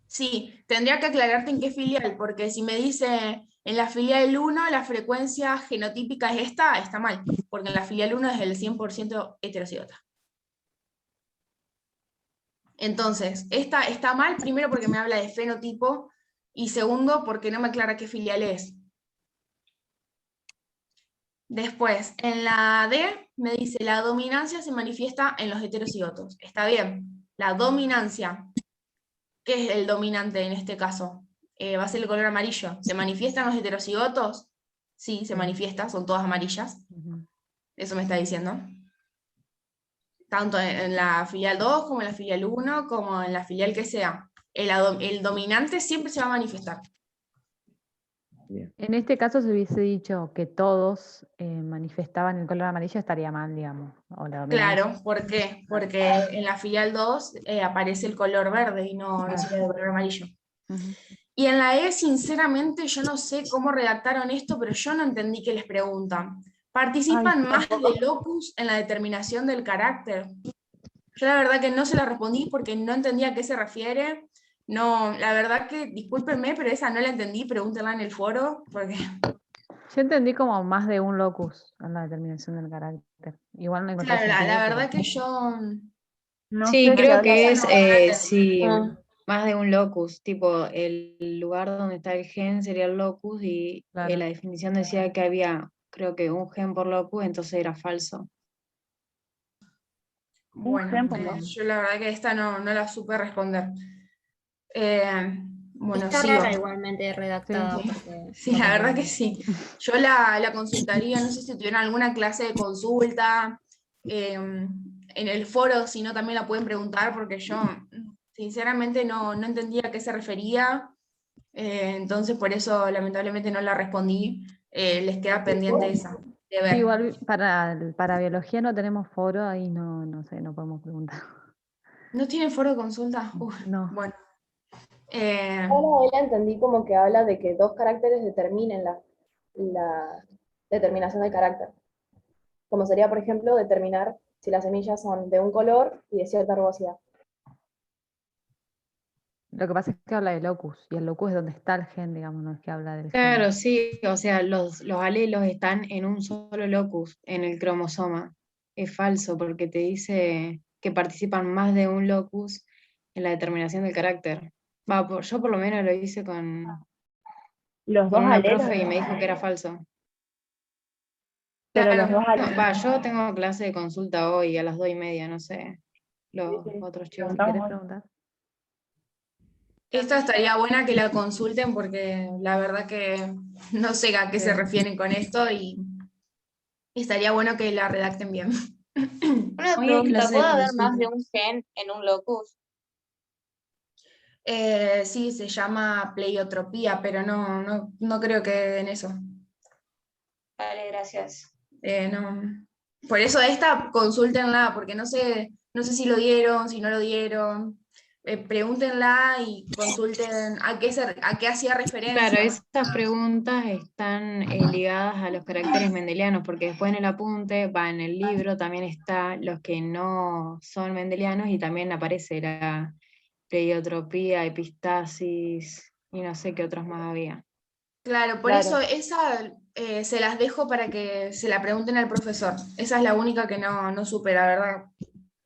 Sí, tendría que aclararte en qué filial, porque si me dice en la filial 1 la frecuencia genotípica es esta, está mal, porque en la filial 1 es el 100% heterocigota. Entonces, esta está mal, primero porque me habla de fenotipo, y segundo porque no me aclara qué filial es. Después, en la D me dice la dominancia se manifiesta en los heterocigotos. Está bien, la dominancia. ¿Qué es el dominante en este caso? Va a ser el color amarillo. ¿Se manifiesta en los heterocigotos? sí, se manifiesta, son todas amarillas. Eso me está diciendo. Tanto en la filial 2 como en la filial 1, como en la filial que sea. El dominante siempre se va a manifestar. En este caso, si hubiese dicho que todos manifestaban el color amarillo, estaría mal, digamos. O la dominancia. Claro, ¿por qué? Porque en la filial 2 aparece el color verde y no sería el color amarillo. Y en la E, sinceramente, yo no sé cómo redactaron esto, pero yo no entendí qué les preguntan. ¿Participan más de locus en la determinación del carácter? Yo la verdad que no se la respondí porque no entendía a qué se refiere. No, la verdad que, discúlpenme, pero esa no la entendí, pregúntenla en el foro, porque... Yo entendí como más de un locus en la determinación del carácter. Igual no encontré Claro, sentido, la pero- verdad que yo... No Sí, sé si creo habla que es de- si Ah. más de un locus, tipo el lugar donde está el gen sería el locus y Claro. la definición decía que había, creo que un gen por locus, entonces era falso. Bueno, ejemplo, ¿no? yo la verdad que esta no la supe responder. Bueno, Está sigo. rara igualmente redactada. Sí, porque sí, la verdad que sí. Yo la consultaría, no sé si tuvieran alguna clase de consulta, en el foro, si no también la pueden preguntar, porque yo sinceramente no entendía a qué se refería, entonces por eso lamentablemente no la respondí. Les queda pendiente esa, de ver. Sí, igual para biología no tenemos foro, ahí no sé, no podemos preguntar. ¿No tienen foro de consulta? Uf, No. bueno. Ahora la entendí como que habla de que dos caracteres determinen la determinación del carácter. Como sería, por ejemplo, determinar si las semillas son de un color y de cierta rugosidad. Lo que pasa es que habla de locus, y el locus es donde está el gen, digamos, no es que habla del gen. Claro, sí, o sea, los alelos están en un solo locus, en el cromosoma. Es falso porque te dice que participan más de un locus en la determinación del carácter. Yo por lo menos lo hice con Los dos una alelos. profe y me dijo que era falso. Pero los dos alelos. Yo tengo clase de consulta hoy a las 2:30, no sé, los otros chicos. Si querés preguntar. Esta estaría buena que la consulten porque la verdad que no sé a qué se refieren con esto y estaría bueno que la redacten bien. Una Hoy hay pregunta, clase de ¿puede haber más de consulta. un gen en un locus? Sí, se llama pleiotropía, pero no creo que en eso. Vale, gracias. No. Por eso esta consúltenla, porque no sé si lo dieron, si no lo dieron. Pregúntenla y consulten a qué hacía referencia. Claro, estas preguntas están ligadas a los caracteres mendelianos, porque después en el apunte, en el libro también está los que no son mendelianos y también aparece la pleiotropía, epistasis y no sé qué otros más había. Claro, por eso esa se las dejo para que se la pregunten al profesor. Esa es la única que no supe, la verdad.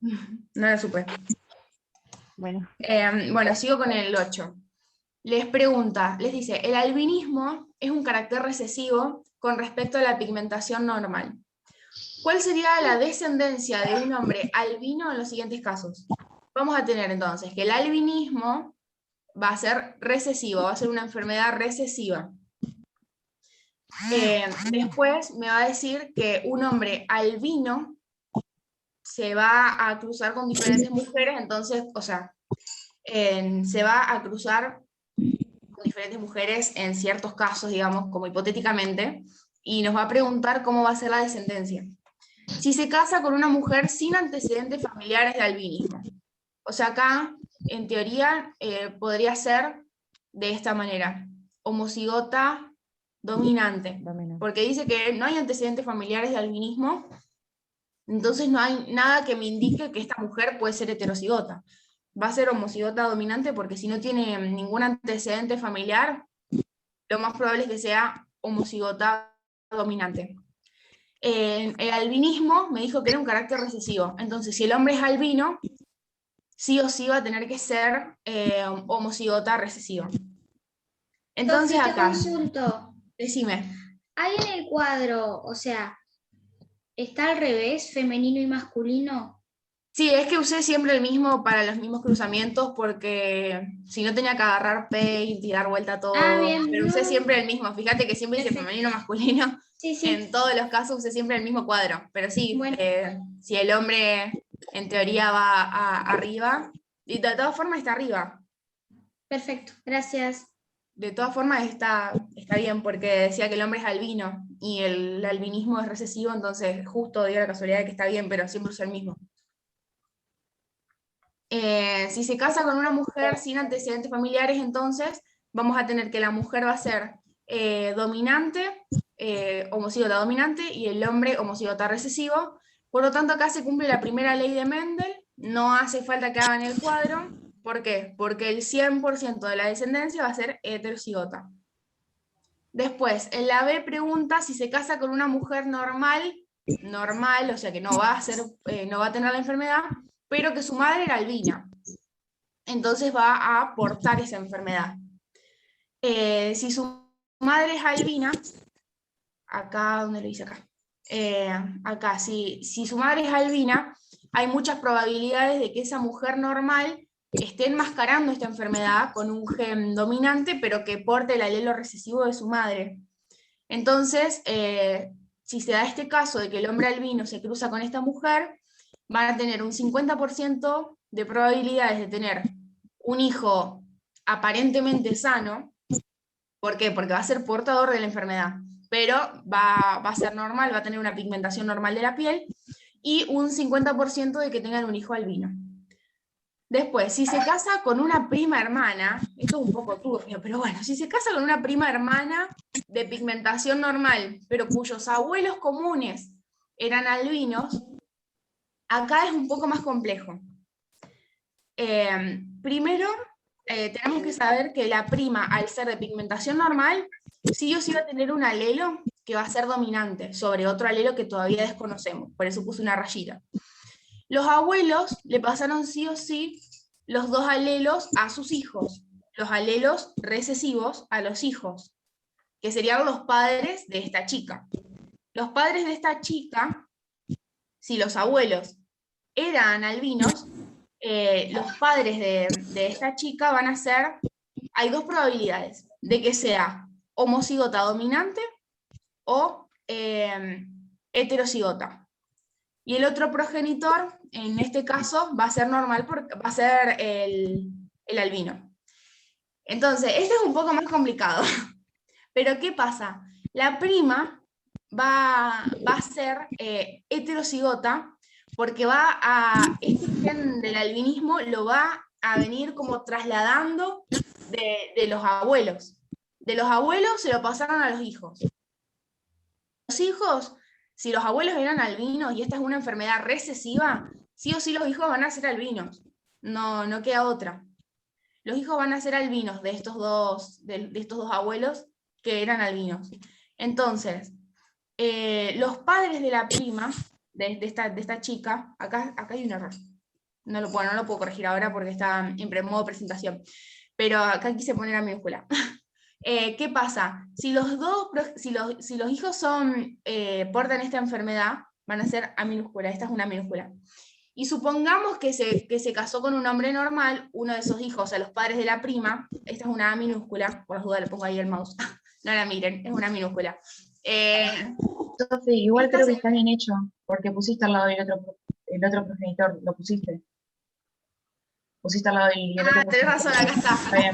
No la supe. Bueno. Bueno, sigo con el 8. Les dice, el albinismo es un carácter recesivo con respecto a la pigmentación normal. ¿Cuál sería la descendencia de un hombre albino en los siguientes casos? Vamos a tener entonces que el albinismo va a ser recesivo, va a ser una enfermedad recesiva. Después me va a decir que un hombre albino se va a cruzar con diferentes mujeres, entonces, o sea, se va a cruzar con diferentes mujeres en ciertos casos, digamos, como hipotéticamente, y nos va a preguntar cómo va a ser la descendencia. Si se casa con una mujer sin antecedentes familiares de albinismo. O sea, acá, en teoría, podría ser de esta manera, homocigota dominante, porque dice que no hay antecedentes familiares de albinismo, entonces no hay nada que me indique que esta mujer puede ser heterocigota. Va a ser homocigota dominante porque si no tiene ningún antecedente familiar, lo más probable es que sea homocigota dominante. El albinismo me dijo que era un carácter recesivo, entonces si el hombre es albino, sí o sí va a tener que ser homocigota recesiva. Entonces Sofi, te acá, consulto. decime. Ahí en el cuadro, o sea, ¿está al revés, femenino y masculino? Sí, es que usé siempre el mismo para los mismos cruzamientos porque si no tenía que agarrar paint y dar vuelta todo. bien, Pero usé no. siempre el mismo. Fíjate que siempre hice femenino, masculino. Sí, sí. En todos los casos usé siempre el mismo cuadro. Pero sí, Bueno. si el hombre en teoría va arriba, y de todas formas está arriba. Perfecto, gracias. De todas formas está bien porque decía que el hombre es albino y el albinismo es recesivo, entonces justo dio la casualidad de que está bien, pero siempre usa el mismo. Si se casa con una mujer sin antecedentes familiares, entonces vamos a tener que la mujer va a ser dominante, homocigota dominante, y el hombre homocigota recesivo. Por lo tanto, acá se cumple la primera ley de Mendel, no hace falta que hagan el cuadro. ¿Por qué? Porque el 100% de la descendencia va a ser heterocigota. Después, en la B pregunta si se casa con una mujer normal, o sea que no va a tener la enfermedad, pero que su madre era albina. Entonces va a portar esa enfermedad. Si su madre es albina, acá, ¿dónde lo hice acá? Acá, si su madre es albina, hay muchas probabilidades de que esa mujer normal esté enmascarando esta enfermedad con un gen dominante, pero que porte el alelo recesivo de su madre. Entonces, si se da este caso de que el hombre albino se cruza con esta mujer, van a tener un 50% de probabilidades de tener un hijo aparentemente sano. ¿Por qué? Porque va a ser portador de la enfermedad, pero va a ser normal, va a tener una pigmentación normal de la piel, y un 50% de que tengan un hijo albino. Después, si se casa con una prima hermana, esto es un poco turbio, pero bueno, si se casa con una prima hermana de pigmentación normal, pero cuyos abuelos comunes eran albinos, acá es un poco más complejo. Primero, tenemos que saber que la prima, al ser de pigmentación normal, sí o sí va a tener un alelo que va a ser dominante sobre otro alelo que todavía desconocemos, por eso puse una rayita. Los abuelos le pasaron sí o sí los dos alelos a sus hijos, los alelos recesivos a los hijos, que serían los padres de esta chica. Los padres de esta chica, si los abuelos eran albinos, los padres de esta chica van a ser, hay dos probabilidades, de que sea homocigota dominante o heterocigota. Y el otro progenitor, en este caso, va a ser normal, porque va a ser el albino. Entonces, este es un poco más complicado. Pero ¿qué pasa? La prima va a ser heterocigota, porque este gen del albinismo lo va a venir como trasladando de los abuelos. De los abuelos se lo pasaron a los hijos. Los hijos, si los abuelos eran albinos y esta es una enfermedad recesiva, sí o sí los hijos van a ser albinos. No queda otra. Los hijos van a ser albinos de estos dos abuelos que eran albinos. Entonces, los padres de la prima, de esta chica, acá hay un error. No lo puedo corregir ahora porque está en modo presentación. Pero acá quise poner a minúscula. ¿Qué pasa? Si los hijos portan esta enfermedad, van a ser A minúscula, esta es una minúscula. Y supongamos que se casó con un hombre normal, uno de esos hijos, a los padres de la prima, esta es una A minúscula, por las dudas le pongo ahí el mouse, no la miren, es una minúscula. Sofi, igual creo que está bien hecho, porque pusiste al lado del otro progenitor, lo pusiste. Pusiste al lado del otro tenés razón, acá está. Bien.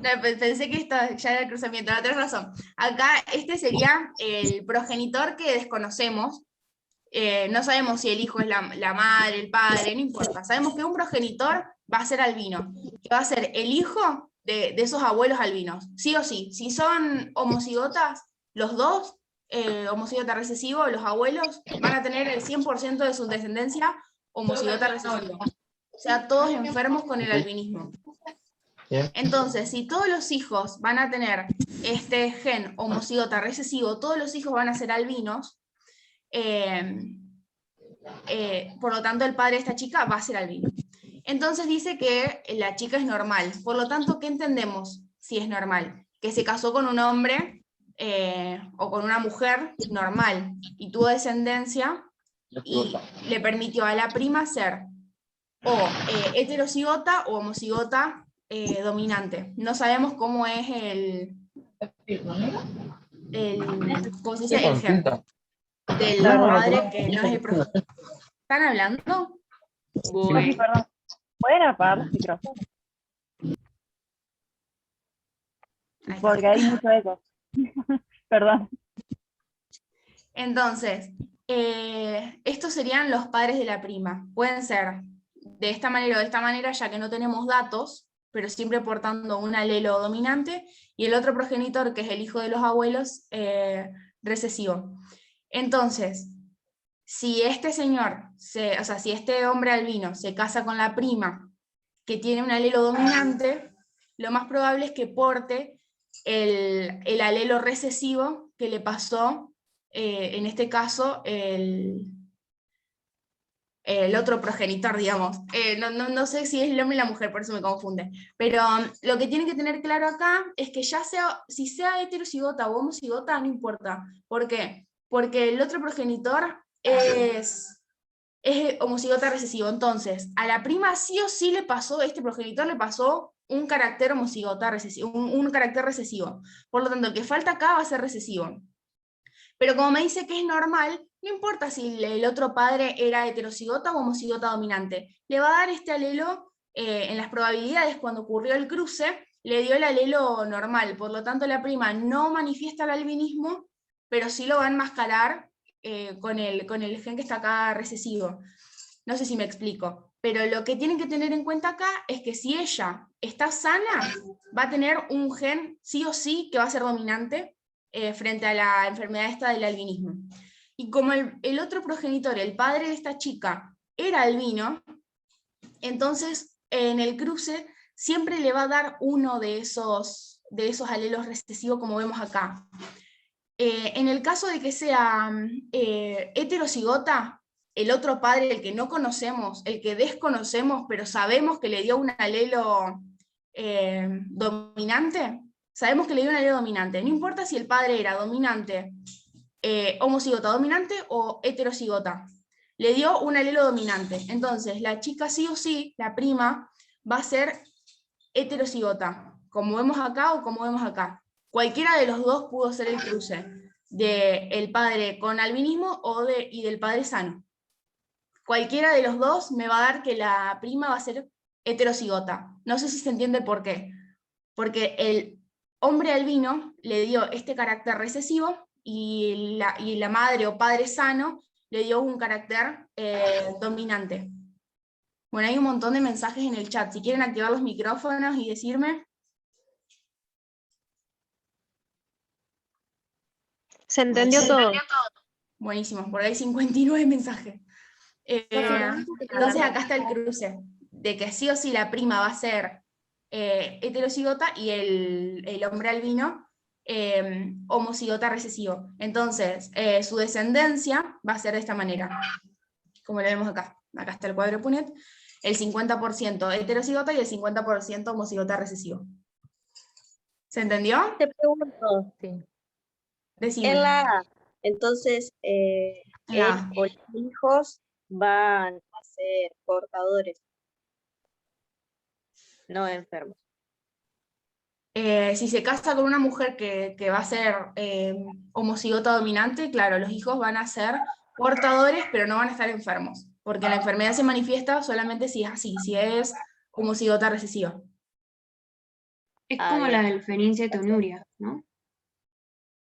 No, pensé que esto ya era el cruzamiento, no, tenés razón. Acá este sería el progenitor que desconocemos. No sabemos si el hijo es la madre, el padre, no importa. Sabemos que un progenitor va a ser albino, que va a ser el hijo de esos abuelos albinos, sí o sí. Si son homocigotas, los dos, homocigota recesivo, los abuelos van a tener el 100% de su descendencia homocigota recesivo. O sea, todos enfermos con el albinismo. Entonces, si todos los hijos van a tener este gen homocigota recesivo, todos los hijos van a ser albinos, por lo tanto el padre de esta chica va a ser albino. Entonces dice que la chica es normal. Por lo tanto, ¿qué entendemos si es normal? Que se casó con un hombre o con una mujer normal y tuvo descendencia y le permitió a la prima ser o heterocigota o homocigota dominante. No sabemos cómo es ¿cómo se dice? El gen del padre que no es el progenitor. ¿Están hablando? Sofi, perdón. ¿Pueden apagar los micrófonos? Porque hay mucho eco. Perdón. Entonces, estos serían los padres de la prima. Pueden ser de esta manera o de esta manera, ya que no tenemos datos, pero siempre portando un alelo dominante, y el otro progenitor, que es el hijo de los abuelos, recesivo. Entonces, si este señor, si este hombre albino se casa con la prima que tiene un alelo dominante, lo más probable es que porte el alelo recesivo que le pasó, en este caso, el otro progenitor, digamos. No sé si es el hombre y la mujer, por eso me confunde. Pero lo que tienen que tener claro acá es que si sea heterocigota o homocigota, no importa. ¿Por qué? Porque el otro progenitor es homocigota recesivo. Entonces, a la prima sí o sí le pasó, este progenitor le pasó un carácter homocigota recesivo, un carácter recesivo. Por lo tanto, el que falta acá va a ser recesivo. Pero como me dice que es normal, no importa si el otro padre era heterocigota o homocigota dominante. Le va a dar este alelo, en las probabilidades cuando ocurrió el cruce, le dio el alelo normal. Por lo tanto, la prima no manifiesta el albinismo, pero sí lo va a enmascarar con el gen que está acá recesivo. No sé si me explico. Pero lo que tienen que tener en cuenta acá es que si ella está sana, va a tener un gen sí o sí que va a ser dominante frente a la enfermedad esta del albinismo. Y como el otro progenitor, el padre de esta chica, era albino, entonces en el cruce siempre le va a dar uno de esos alelos recesivos, como vemos acá. En el caso de que sea heterocigota, el otro padre, el que no conocemos, el que desconocemos, pero sabemos que le dio un alelo dominante, sabemos que le dio un alelo dominante. No importa si el padre era dominante, homocigota dominante o heterocigota. Le dio un alelo dominante. Entonces, la chica sí o sí, la prima, va a ser heterocigota, como vemos acá o como vemos acá. Cualquiera de los dos pudo ser el cruce, del padre con albinismo y del padre sano. Cualquiera de los dos me va a dar que la prima va a ser heterocigota. No sé si se entiende por qué. Porque el hombre albino le dio este carácter recesivo y la madre o padre sano le dio un carácter dominante. Bueno, hay un montón de mensajes en el chat. Si quieren activar los micrófonos y decirme. Se entendió todo. Buenísimo, por ahí 59 mensajes. Entonces acá está el cruce, de que sí o sí la prima va a ser heterocigota y el hombre albino homocigota recesivo. Entonces, su descendencia va a ser de esta manera, como lo vemos acá. Acá está el cuadro de Punnett, el 50% heterocigota y el 50% homocigota recesivo. ¿Se entendió? Te pregunto, Decime. en la A, entonces, él o los hijos van a ser portadores, no enfermos. Si se casa con una mujer que va a ser homocigota dominante, claro, los hijos van a ser portadores, pero no van a estar enfermos, porque la enfermedad se manifiesta solamente si es así, si es homocigota recesiva. Es como la del fenicetonúria, ¿no?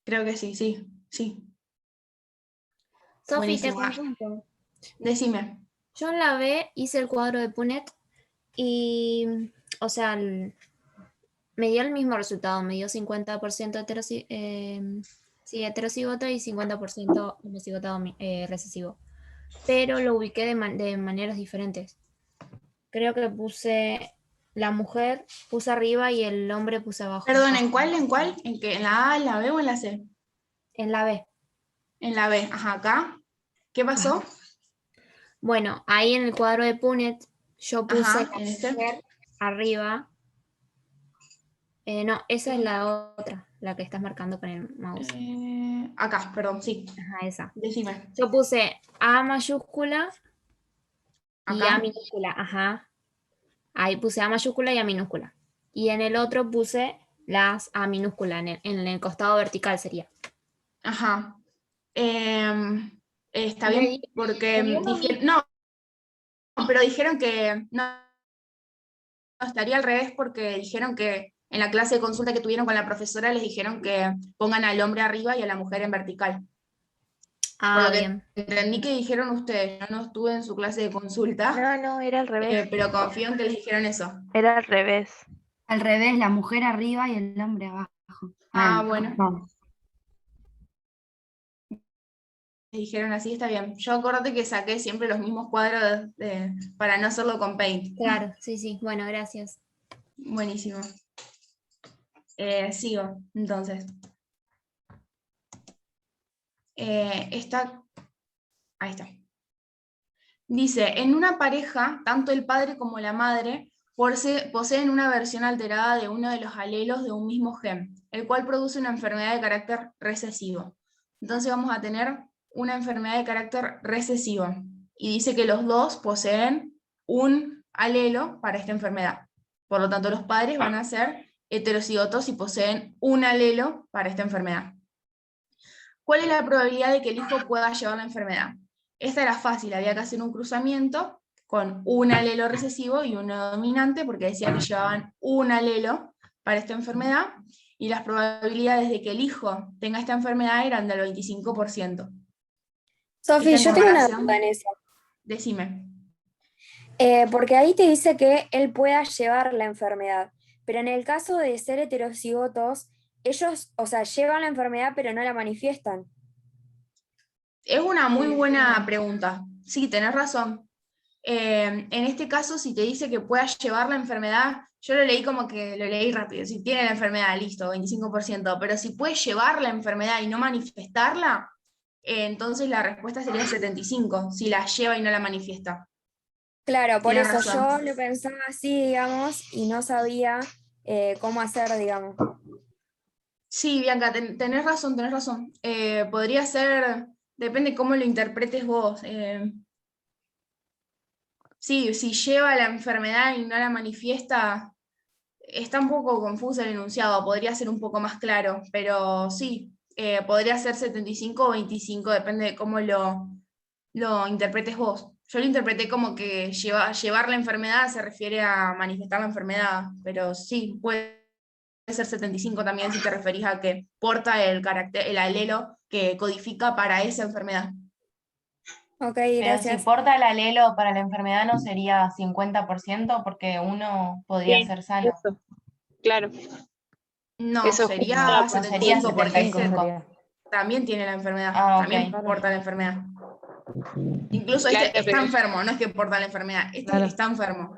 Creo que sí. Sofi, te Buenísimo. consulto. Decime. Yo en la B hice el cuadro de Punnett y, o sea, me dio el mismo resultado, me dio 50% heterocigota y 50% homocigota recesivo. Pero lo ubiqué de maneras diferentes. Creo que puse la mujer, puse arriba y el hombre puse abajo. Perdón, ¿en cuál? ¿En qué? ¿En la A, en la B o en la C? En la B. En la B, ajá, acá. ¿Qué pasó? Bueno, ahí en el cuadro de Punnett yo puse Ajá, la en este. mujer arriba No, esa es la otra, la que estás marcando con el mouse. Acá, perdón, sí. Ajá, esa. Decime. Yo puse A mayúscula y Acá. A minúscula, ajá. Ahí puse A mayúscula y A minúscula. Y en el otro puse las A minúscula, en el costado vertical sería. Ajá. Está Me bien, porque no, pero dijeron que no estaría al revés, porque dijeron que en la clase de consulta que tuvieron con la profesora les dijeron que pongan al hombre arriba y a la mujer en vertical. Por lo que bien. entendí que dijeron ustedes, yo no estuve en su clase de consulta, No, era al revés. pero confío en que les dijeron eso. Era al revés. Al revés, la mujer arriba y el hombre abajo. Bueno. Dijeron así, está bien. Yo acuérdate que saqué siempre los mismos cuadros para no hacerlo con Paint. Claro, sí. Bueno, gracias. Buenísimo. Sigo, entonces. Ahí está. Dice, en una pareja, tanto el padre como la madre poseen una versión alterada de uno de los alelos de un mismo gen, el cual produce una enfermedad de carácter recesivo. Entonces vamos a tener una enfermedad de carácter recesivo. Y dice que los dos poseen un alelo para esta enfermedad. Por lo tanto, los padres van a ser heterocigotos y poseen un alelo para esta enfermedad. ¿Cuál es la probabilidad de que el hijo pueda llevar la enfermedad? Esta era fácil, había que hacer un cruzamiento con un alelo recesivo y uno dominante, porque decía que llevaban un alelo para esta enfermedad, y las probabilidades de que el hijo tenga esta enfermedad eran del 25%. Sofi, yo tengo una duda en eso. Decime. Porque ahí te dice que él pueda llevar la enfermedad, pero en el caso de ser heterocigotos, ellos, o sea, llevan la enfermedad pero no la manifiestan. Es una muy buena pregunta. Sí, tenés razón. En este caso, si te dice que puedas llevar la enfermedad, yo lo leí como que lo leí rápido. Si tiene la enfermedad, listo, 25%. Pero si puedes llevar la enfermedad y no manifestarla, entonces la respuesta sería 75%, si la lleva y no la manifiesta. Claro, por Tienes eso razón. yo lo pensaba así, digamos, y no sabía cómo hacer, digamos. Sí, Bianca, tenés razón, tenés razón. Podría ser, depende cómo lo interpretes vos. Sí, si lleva la enfermedad y no la manifiesta, está un poco confuso el enunciado, podría ser un poco más claro, pero sí, podría ser 75 o 25, depende de cómo lo interpretes vos. Yo lo interpreté como que llevar la enfermedad se refiere a manifestar la enfermedad, pero sí, puede ser 75 también si te referís a que porta el alelo que codifica para esa enfermedad. Ok, Pero gracias. si porta el alelo para la enfermedad no sería 50% porque uno podría Sí, ser sano. eso. Claro. No, Eso sería justo. 75 porque 75 sería. también tiene la enfermedad, Ah, ok. también porta la enfermedad. Incluso Claro, está pero- enfermo, no es que porta la enfermedad, está enfermo.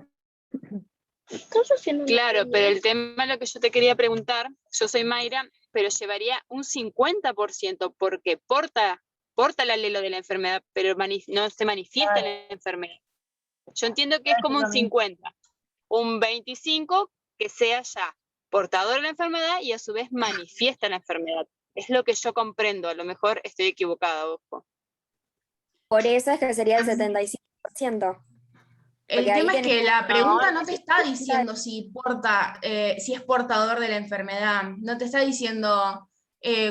Claro, pero el tema, lo que yo te quería preguntar, yo soy Mayra, pero llevaría un 50% porque porta el alelo de la enfermedad, pero no se manifiesta en la enfermedad. Yo entiendo que es como un 50, un 25 que sea ya portador de la enfermedad y a su vez manifiesta la enfermedad. Es lo que yo comprendo, a lo mejor estoy equivocada, ojo. Por eso es que sería el 75%. El Porque ahí tema es tenés que la pregunta no te está el diciendo si es portador de la enfermedad, no te está diciendo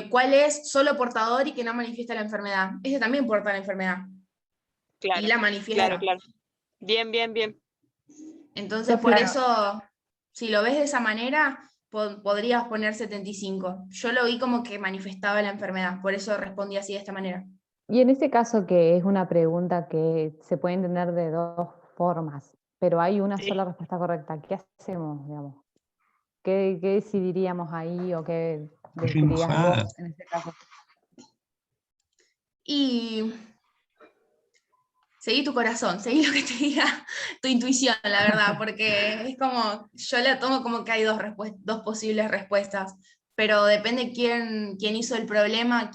cuál es solo portador y que no manifiesta la enfermedad. Ese también porta la enfermedad. Claro, Y la manifiesta. claro. Bien. Entonces, por eso, si lo ves de esa manera, podrías poner 75. Yo lo vi como que manifestaba la enfermedad, por eso respondí así de esta manera. Y en este caso que es una pregunta que se puede entender de dos formas, pero hay una sola respuesta correcta, ¿qué hacemos, digamos? ¿Qué decidiríamos ahí o qué decidirías vos en este caso? Y seguí tu corazón, seguí lo que te diga tu intuición, la verdad, porque es como, yo la tomo como que hay dos posibles respuestas, pero depende quién hizo el problema,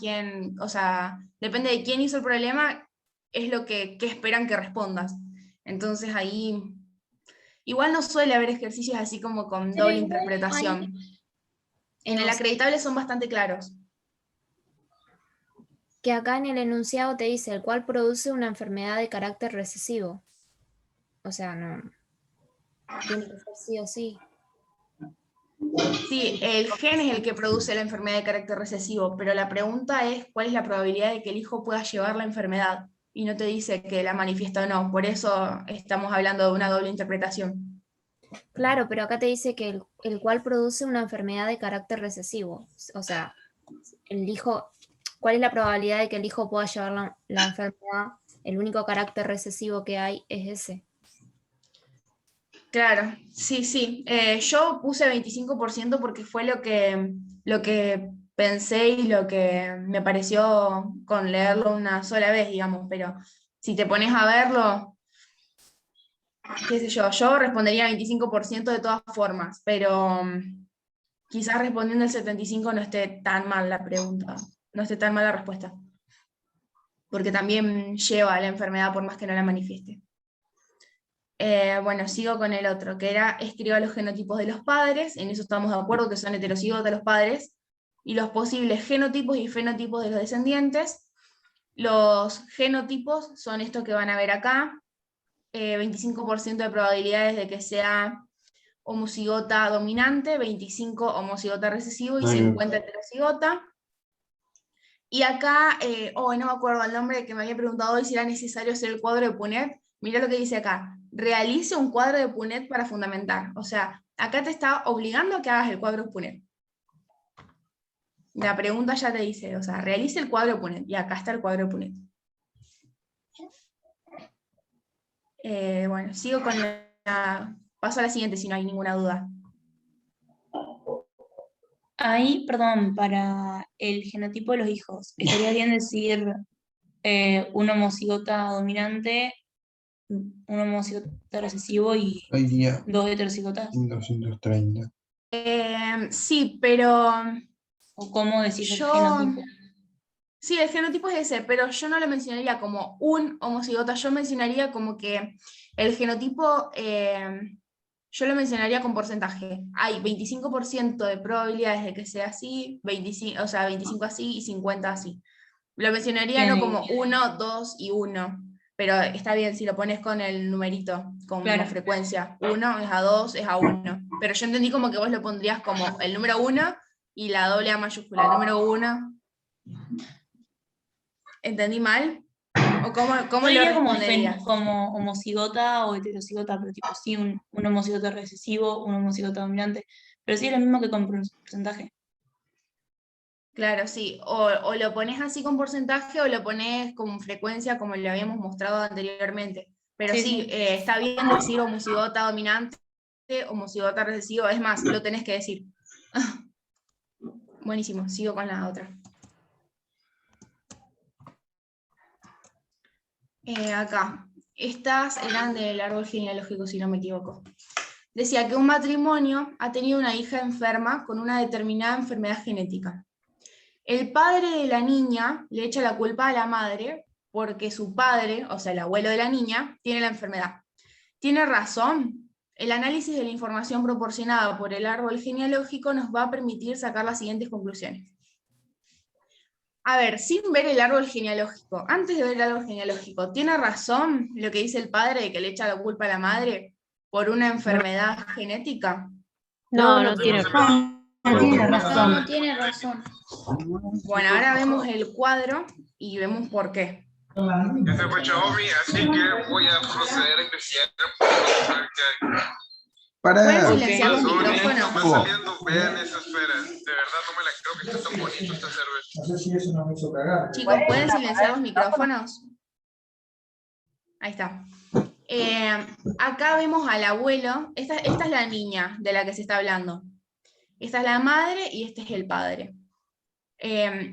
depende de quién hizo el problema, es lo que esperan que respondas. Entonces ahí, igual no suele haber ejercicios así como con doble interpretación. En el acreditable son bastante claros. Que acá en el enunciado te dice el cual produce una enfermedad de carácter recesivo. O sea, no. Tiene que ser sí o sí. Sí, el gen es el que produce la enfermedad de carácter recesivo, pero la pregunta es cuál es la probabilidad de que el hijo pueda llevar la enfermedad, y no te dice que la manifiesta o no, por eso estamos hablando de una doble interpretación. Claro, pero acá te dice que el cual produce una enfermedad de carácter recesivo. O sea, el hijo, ¿cuál es la probabilidad de que el hijo pueda llevar la enfermedad? El único carácter recesivo que hay es ese. Claro, sí, sí. Yo puse 25% porque fue lo que pensé y lo que me pareció con leerlo una sola vez, digamos, pero si te pones a verlo, qué sé yo respondería 25% de todas formas, pero quizás respondiendo el 75% no esté tan mal la pregunta, no esté tan mal la respuesta, porque también lleva la enfermedad por más que no la manifieste. Bueno, sigo con el otro, que era escriba los genotipos de los padres, en eso estamos de acuerdo que son heterocigotos los padres, y los posibles genotipos y fenotipos de los descendientes. Los genotipos son estos que van a ver acá, 25% de probabilidades de que sea homocigota dominante, 25 homocigota recesivo y 50 heterocigota. Y acá, no me acuerdo el nombre, que me había preguntado hoy si era necesario hacer el cuadro de Punnett. Mirá lo que dice acá, realice un cuadro de Punnett para fundamentar. O sea, acá te está obligando a que hagas el cuadro de Punnett. La pregunta ya te dice, o sea, realice el cuadro de Punnett, y acá está el cuadro de Punnett. Bueno, sigo con paso a la siguiente si no hay ninguna duda. Ahí, perdón, para el genotipo de los hijos, estaría bien decir un homocigota dominante, un homocigota recesivo y Hoy día, 2 heterocigotas. 230. Sí, pero... ¿O cómo decís el yo... genotipo? Sí, el genotipo es ese, pero yo no lo mencionaría como un homocigota, yo mencionaría como que el genotipo, yo lo mencionaría con porcentaje. Hay 25% de probabilidades de que sea así, 25, o sea, 25 así y 50 así. Lo mencionaría no como 1, 2 y 1, pero está bien si lo pones con el numerito, con la frecuencia. 1 es a 2, es a 1. Pero yo entendí como que vos lo pondrías como el número 1 y la doble A mayúscula, el número 1. ¿Entendí mal? ¿O cómo lo diría responderías? como homocigota o heterocigota, pero tipo sí, un homocigota recesivo, un homocigota dominante, pero sí es lo mismo que con porcentaje. Claro, sí. O lo pones así con porcentaje o lo pones con frecuencia como lo habíamos mostrado anteriormente. Pero sí, está bien decir homocigota dominante, homocigota recesivo, es más, lo tenés que decir. Buenísimo, sigo con la otra. Acá, estas eran del árbol genealógico, si no me equivoco. Decía que un matrimonio ha tenido una hija enferma con una determinada enfermedad genética. El padre de la niña le echa la culpa a la madre porque su padre, o sea, el abuelo de la niña, tiene la enfermedad. ¿Tiene razón? El análisis de la información proporcionada por el árbol genealógico nos va a permitir sacar las siguientes conclusiones. A ver, sin ver el árbol genealógico, antes de ver el árbol genealógico, ¿tiene razón lo que dice el padre de que le echa la culpa a la madre por una enfermedad genética? No tiene razón. No tiene razón. No tiene razón. Bueno, ahora vemos el cuadro y vemos por qué. Ese fue Xiaomi, así que voy a proceder a investigar. ¿Pueden silenciar los micrófonos? Vean esa esfera. De verdad no me la creo que esté tan bonito esta cerveza. No sé si eso nos hizo cagar. Chicos, ¿pueden silenciar los micrófonos? Ahí está. Acá vemos al abuelo. Esta es la niña de la que se está hablando. Esta es la madre y este es el padre.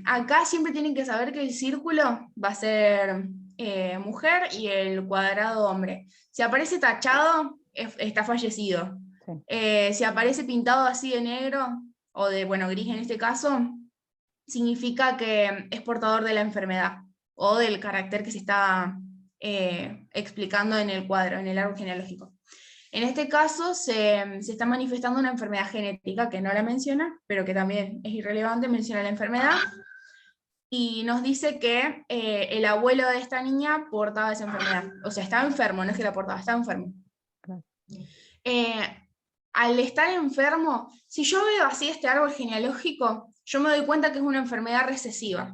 Acá siempre tienen que saber que el círculo va a ser mujer y el cuadrado hombre. Si aparece tachado, está fallecido. Sí. Si aparece pintado así de negro, o de, gris en este caso, significa que es portador de la enfermedad, o del carácter que se está explicando en el cuadro, en el árbol genealógico. En este caso se está manifestando una enfermedad genética que no la menciona, pero que también es irrelevante, menciona la enfermedad, y nos dice que el abuelo de esta niña portaba esa enfermedad. O sea, estaba enfermo, no es que la portaba, estaba enfermo. Al estar enfermo, si yo veo así este árbol genealógico, yo me doy cuenta que es una enfermedad recesiva.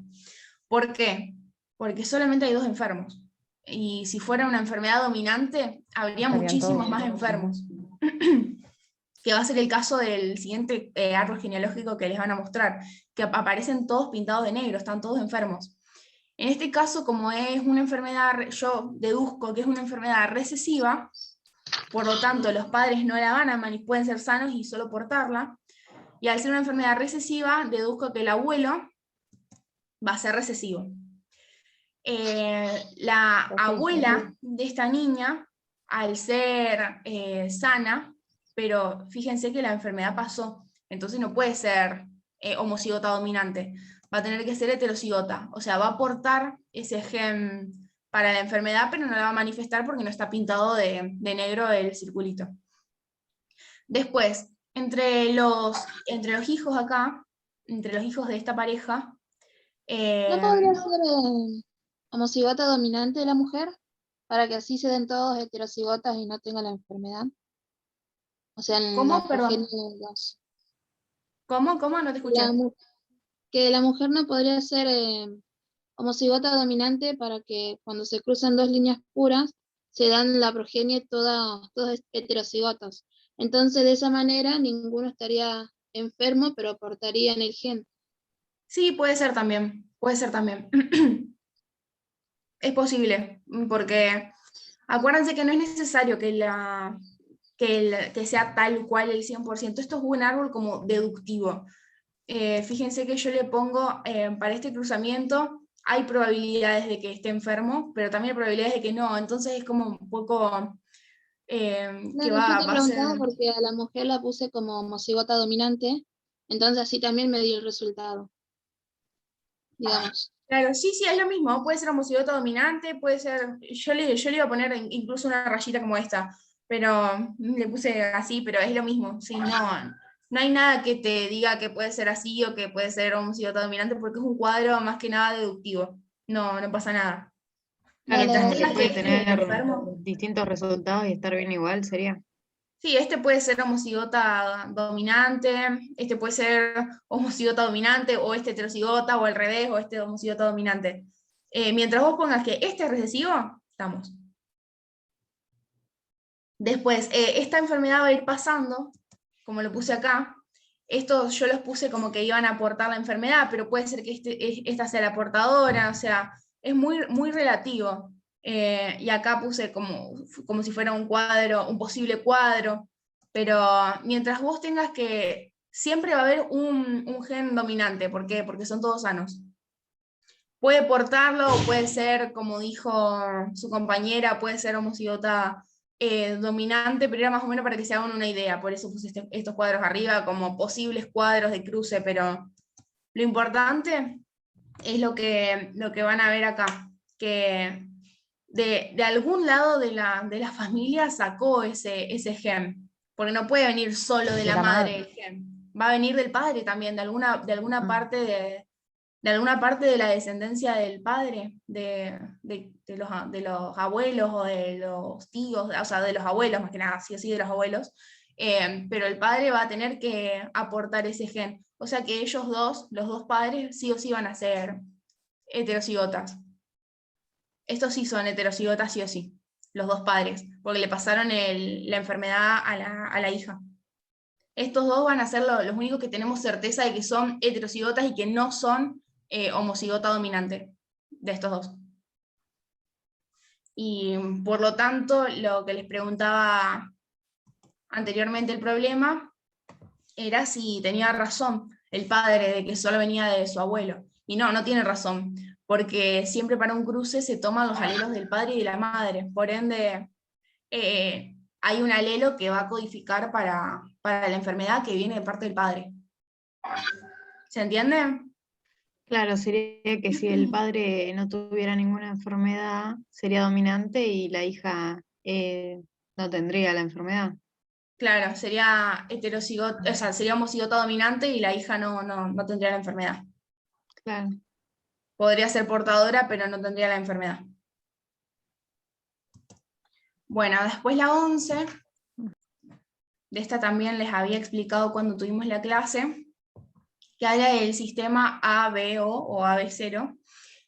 ¿Por qué? Porque solamente hay 2 enfermos. Y si fuera una enfermedad dominante, habría Estarían muchísimos todos. más enfermos. Que va a ser el caso del siguiente árbol genealógico que les van a mostrar, que aparecen todos pintados de negro, están todos enfermos. En este caso, como es una enfermedad, yo deduzco que es una enfermedad recesiva, por lo tanto los padres no la van a pueden ser sanos y solo portarla, y al ser una enfermedad recesiva, deduzco que el abuelo va a ser recesivo. La abuela de esta niña, al ser sana, pero fíjense que la enfermedad pasó, entonces no puede ser homocigota dominante, va a tener que ser heterocigota, o sea, va a aportar ese gen para la enfermedad, pero no la va a manifestar porque no está pintado de negro el circulito. Después, entre los hijos acá, entre los hijos de esta pareja, ¿No podría ser homocigota dominante de la mujer? Para que así se den todos heterocigotas y no tengan la enfermedad. O sea, en ¿Cómo? la Perdón. progenie de los- ¿Cómo? No te escuché. Que la mujer no podría ser homocigota dominante para que cuando se cruzan 2 líneas puras se dan la progenie todas heterocigotas. Entonces de esa manera ninguno estaría enfermo, pero aportaría en el gen. Sí, puede ser también, puede ser también. Es posible, porque acuérdense que no es necesario que sea tal cual el 100%. Esto es un árbol como deductivo. Fíjense que yo le pongo, para este cruzamiento, hay probabilidades de que esté enfermo, pero también hay probabilidades de que no. Entonces es como un poco que Claro, yo te va a ser... preguntaba porque a la mujer la puse como homocigota dominante, entonces así también me dio el resultado, digamos. Claro, sí, es lo mismo, puede ser homocigota dominante, puede ser, yo le iba a poner incluso una rayita como esta, pero le puse así, pero es lo mismo, sí, no hay nada que te diga que puede ser así o que puede ser homocigota dominante, porque es un cuadro más que nada deductivo, no pasa nada. Claro, Mientras como que tengas puede este tener enfermo, distintos resultados y estar bien igual, sería. sí, este puede ser homocigota dominante, este puede ser homocigota dominante, o este heterocigota, o al revés, o este homocigota dominante. Mientras vos pongas que este es recesivo, estamos. Después, esta enfermedad va a ir pasando, como lo puse acá. Estos yo los puse como que iban a aportar la enfermedad, pero puede ser que esta sea la portadora, o sea, es muy relativo. Y acá puse como si fuera un cuadro, un posible cuadro, pero mientras vos tengas que, siempre va a haber un gen dominante. ¿Por qué? Porque son todos sanos. Puede portarlo, o puede ser, como dijo su compañera, puede ser homocigota dominante, pero era más o menos para que se hagan una idea, por eso puse estos cuadros arriba como posibles cuadros de cruce, pero lo importante es lo que van a ver acá, que de algún lado de la familia sacó ese gen, porque no puede venir solo de la madre el gen, va a venir del padre también, de alguna parte de alguna parte de la descendencia del padre, de los abuelos o de los tíos, o sea, de los abuelos más que nada, sí o sí de los abuelos, pero el padre va a tener que aportar ese gen. O sea que ellos dos, los dos padres, sí o sí van a ser heterocigotas. Estos sí son heterocigotas sí o sí, los dos padres, porque le pasaron la enfermedad a la hija. Estos dos van a ser los únicos que tenemos certeza de que son heterocigotas y que no son homocigota dominante de estos dos. Y por lo tanto, lo que les preguntaba anteriormente, el problema era si tenía razón el padre de que solo venía de su abuelo. Y no tiene razón, porque siempre para un cruce se toman los alelos del padre y de la madre. Por ende, hay un alelo que va a codificar para la enfermedad que viene de parte del padre. ¿Se entiende? Claro, sería que si el padre no tuviera ninguna enfermedad, sería dominante y la hija no tendría la enfermedad. Claro, sería o sea, sería homocigota dominante y la hija no tendría la enfermedad. Claro. Podría ser portadora, pero no tendría la enfermedad. Bueno, después la 11. De esta también les había explicado cuando tuvimos la clase, que habla del sistema ABO o AB0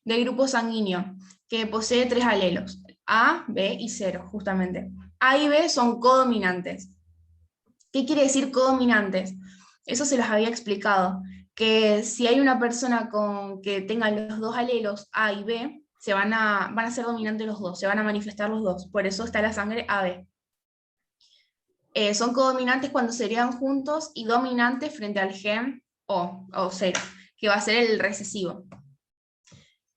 del grupo sanguíneo, que posee 3 alelos, A, B y 0, justamente. A y B son codominantes. ¿Qué quiere decir codominantes? Eso se los había explicado, que si hay una persona que tenga los 2 alelos A y B, van a ser dominantes los dos, se van a manifestar los dos, por eso está la sangre AB. Son codominantes cuando serían juntos y dominantes frente al gen o 0, que va a ser el recesivo.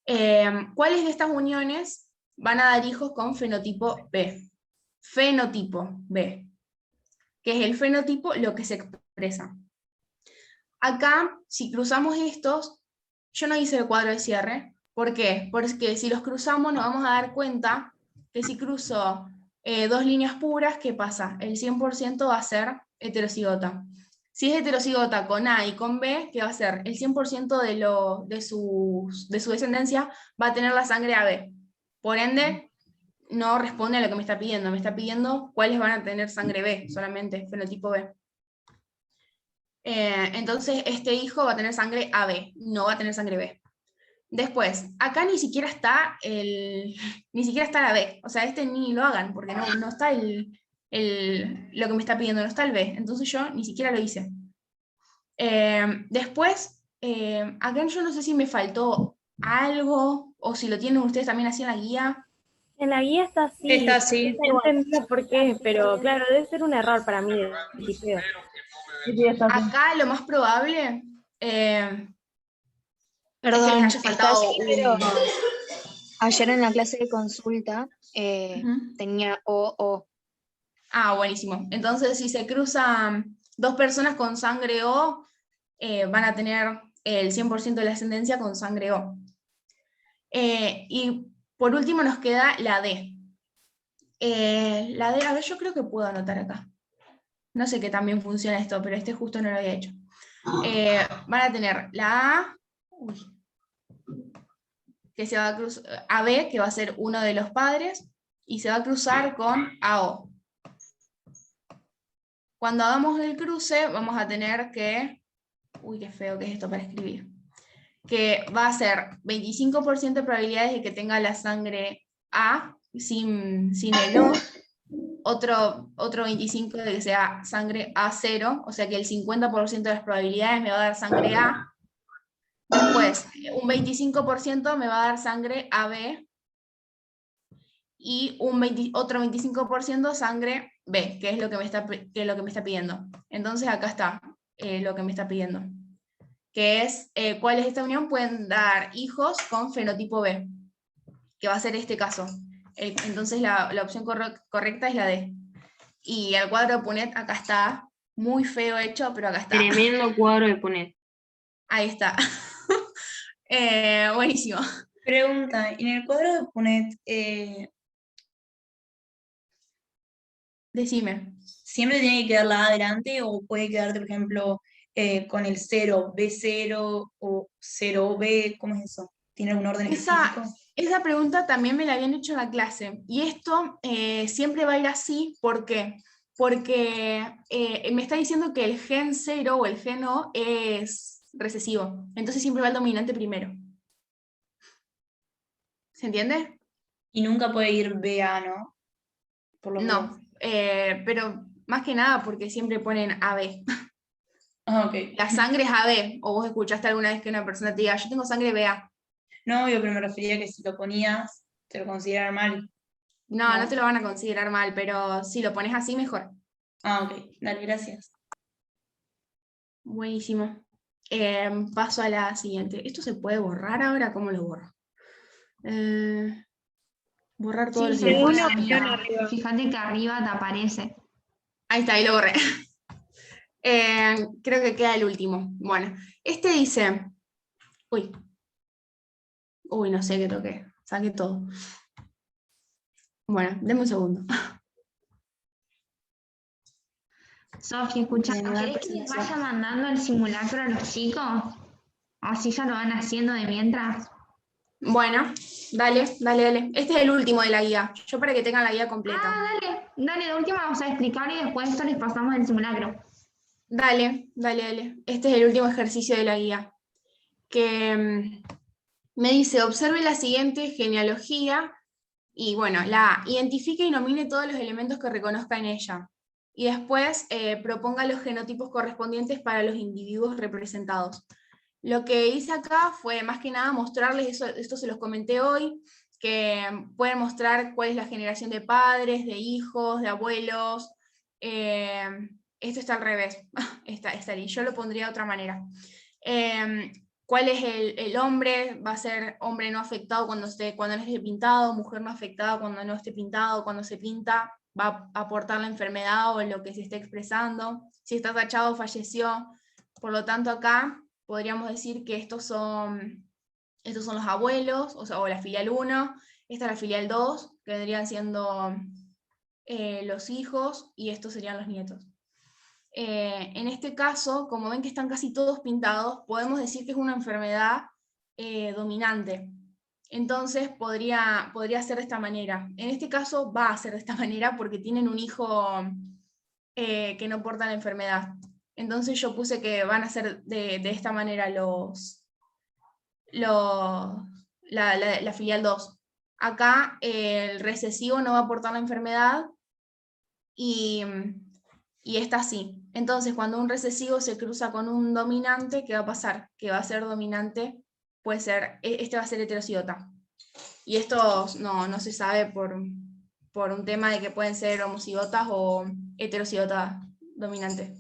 ¿Cuáles de estas uniones van a dar hijos con fenotipo B? Fenotipo B, que es el fenotipo, lo que se expresa. Acá, si cruzamos estos, yo no hice el cuadro de cierre. ¿Por qué? Porque si los cruzamos nos vamos a dar cuenta que si cruzo 2 líneas puras, ¿qué pasa? El 100% va a ser heterocigota. Si es heterocigota con A y con B, ¿qué va a ser? El 100% de su descendencia va a tener la sangre AB. Por ende, no responde a lo que me está pidiendo. Me está pidiendo cuáles van a tener sangre B, solamente, fenotipo B. Entonces, este hijo va a tener sangre AB, no va a tener sangre B. Después, acá ni siquiera está la B, o sea, ni lo hagan, porque no está lo que me está pidiendo, no está el B, entonces yo ni siquiera lo hice. Después, acá yo no sé si me faltó algo, o si lo tienen ustedes también así en la guía. En la guía está así. Está así. No entendía por qué, pero claro, debe ser un error para mí de tipeo. Acá lo más probable... Perdón, haya faltado pero ayer en la clase de consulta tenía O. Ah, buenísimo. Entonces, si se cruzan 2 personas con sangre O, van a tener el 100% de la ascendencia con sangre O. Y por último nos queda la D. La D, a ver, yo creo que puedo anotar acá. No sé qué también funciona esto, pero este justo no lo había hecho. Van a tener la A, que se va a cruzar, AB, que va a ser uno de los padres, y se va a cruzar con AO. Cuando hagamos el cruce, vamos a tener que... Uy, qué feo que es esto para escribir. Que va a ser 25% de probabilidades de que tenga la sangre A sin el O, otro 25% de que sea sangre A0, o sea que el 50% de las probabilidades me va a dar sangre A. Después, un 25% me va a dar sangre AB y otro 25% sangre B, que es lo que me está pidiendo. Entonces acá está lo que me está pidiendo, que es cuáles de esta unión pueden dar hijos con fenotipo B, que va a ser este caso. Entonces la opción correcta es la D. Y el cuadro de Punet acá está, muy feo hecho, pero acá está. Tremendo cuadro de Punet. Ahí está. Buenísimo. Pregunta, en el cuadro de Punet, decime. ¿siempre tiene que quedar la A adelante o puede quedarte, por ejemplo, con el 0, B0 o 0B? ¿Cómo es eso? ¿Tiene algún orden específico? Esa pregunta también me la habían hecho en la clase. Y esto siempre va a ir así. ¿Por qué? Porque me está diciendo que el gen 0 o el gen O es recesivo. Entonces siempre va el dominante primero. ¿Se entiende? Y nunca puede ir BA, ¿no? Por lo No, pero más que nada porque siempre ponen AB. Ah, ok. La sangre es AB, o vos escuchaste alguna vez que una persona te diga, yo tengo sangre BA. No, yo pero me refería a que si lo ponías, te lo consideraran mal. No, no te lo van a considerar mal, pero si lo pones así, mejor. Ah, ok. Dale, gracias. Buenísimo. Paso a la siguiente. ¿Esto se puede borrar ahora? ¿Cómo lo borro? Borrar todos los dibujos. Fíjate que arriba te aparece. Ahí está, ahí lo borré. Creo que queda el último. Bueno, este dice... Uy, no sé qué toqué. Saqué todo. Bueno, denme un segundo. Sofi, escucha, de nueva ¿querés que les vaya presentación. mandando el simulacro a los chicos? Así ya lo van haciendo de mientras. Bueno, dale. Este es el último de la guía. Yo para que tengan la guía completa. Dale, de última vamos a explicar y después esto les pasamos el simulacro. Dale. Este es el último ejercicio de la guía. Que me dice, observe la siguiente genealogía y bueno, la identifique y nomine todos los elementos que reconozca en ella. Y después proponga los genotipos correspondientes para los individuos representados. Lo que hice acá fue más que nada mostrarles, esto se los comenté hoy, que pueden mostrar cuál es la generación de padres, de hijos, de abuelos. Esto está al revés, yo lo pondría de otra manera. ¿Cuál es el hombre? Va a ser hombre no afectado cuando no esté pintado, mujer no afectada cuando no esté pintado, cuando se pinta, va a aportar la enfermedad o lo que se esté expresando. Si está tachado, falleció. Por lo tanto, acá podríamos decir que estos son los abuelos, o la filial 1, esta es la filial 2, que vendrían siendo los hijos, y estos serían los nietos. En este caso, como ven que están casi todos pintados, podemos decir que es una enfermedad dominante. Entonces podría ser de esta manera. En este caso va a ser de esta manera porque tienen un hijo que no porta la enfermedad. Entonces yo puse que van a ser de esta manera la filial 2. Acá el recesivo no va a aportar la enfermedad y esta sí. Entonces cuando un recesivo se cruza con un dominante, ¿qué va a pasar? Que va a ser dominante, puede ser, este va a ser heterocigota. Y esto no se sabe por un tema de que pueden ser homocigotas o heterocigotas dominantes.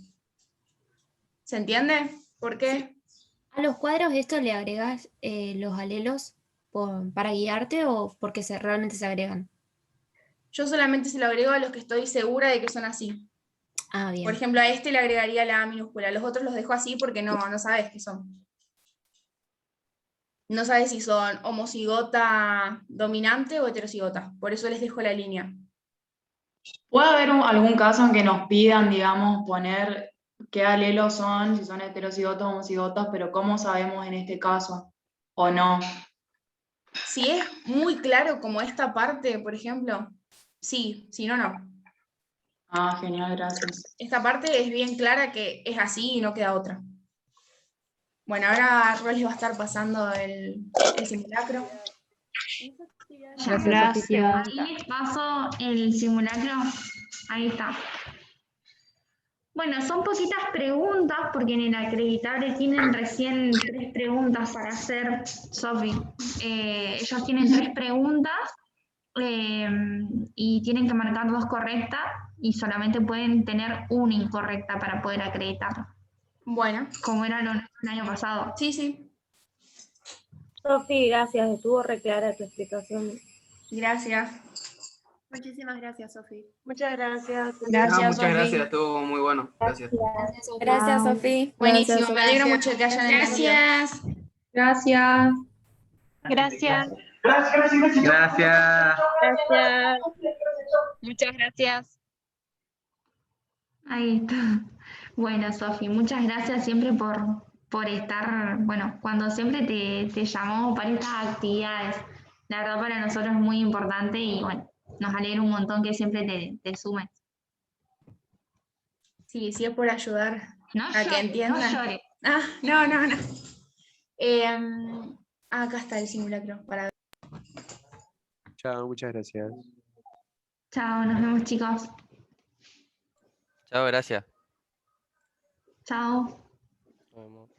¿Se entiende? ¿Por qué? ¿A los cuadros esto le agregas los alelos para guiarte o porque realmente se agregan? Yo solamente se lo agrego a los que estoy segura de que son así. Ah, bien. Por ejemplo, a este le agregaría la A minúscula. Los otros los dejo así porque no sabes qué son. No sabes si son homocigota dominante o heterocigota. Por eso les dejo la línea. ¿Puede haber algún caso en que nos pidan, digamos, poner qué alelos son, si son heterocigotos o homocigotos, pero cómo sabemos en este caso o no? Si es muy claro como esta parte, por ejemplo, sí, si no, no. Ah, genial, gracias. Esta parte es bien clara que es así y no queda otra. Bueno, ahora Rol les va a estar pasando el simulacro. Gracias. Ahí les paso el simulacro. Ahí está. Bueno, son poquitas preguntas porque en el acreditable tienen recién 3 preguntas para hacer, Sofi. Ellos tienen 3 preguntas y tienen que marcar 2 correctas y solamente pueden tener una incorrecta para poder acreditarlo. Bueno. Como era el año pasado. Sí. Sofi, gracias, estuvo re clara tu explicación. Gracias. Muchísimas gracias, Sofi. Muchas gracias. Gracias, muchas gracias, estuvo muy bueno. Gracias. Gracias, Sofi. Buenísimo, me alegro mucho de que hayan entendido. Gracias. Gracias. Gracias. Muchas gracias. Ahí está. Bueno, Sofi, muchas gracias siempre por estar, bueno, cuando siempre te llamamos para estas actividades. La verdad para nosotros es muy importante y bueno, nos alegra un montón que siempre te sumes. Sí, es por ayudar No a llores, que entiendan. no llores. Ah, no. Acá está el simulacro. Chao, muchas gracias. Chao, nos vemos, chicos. Chao, gracias. Chao. Nos vemos.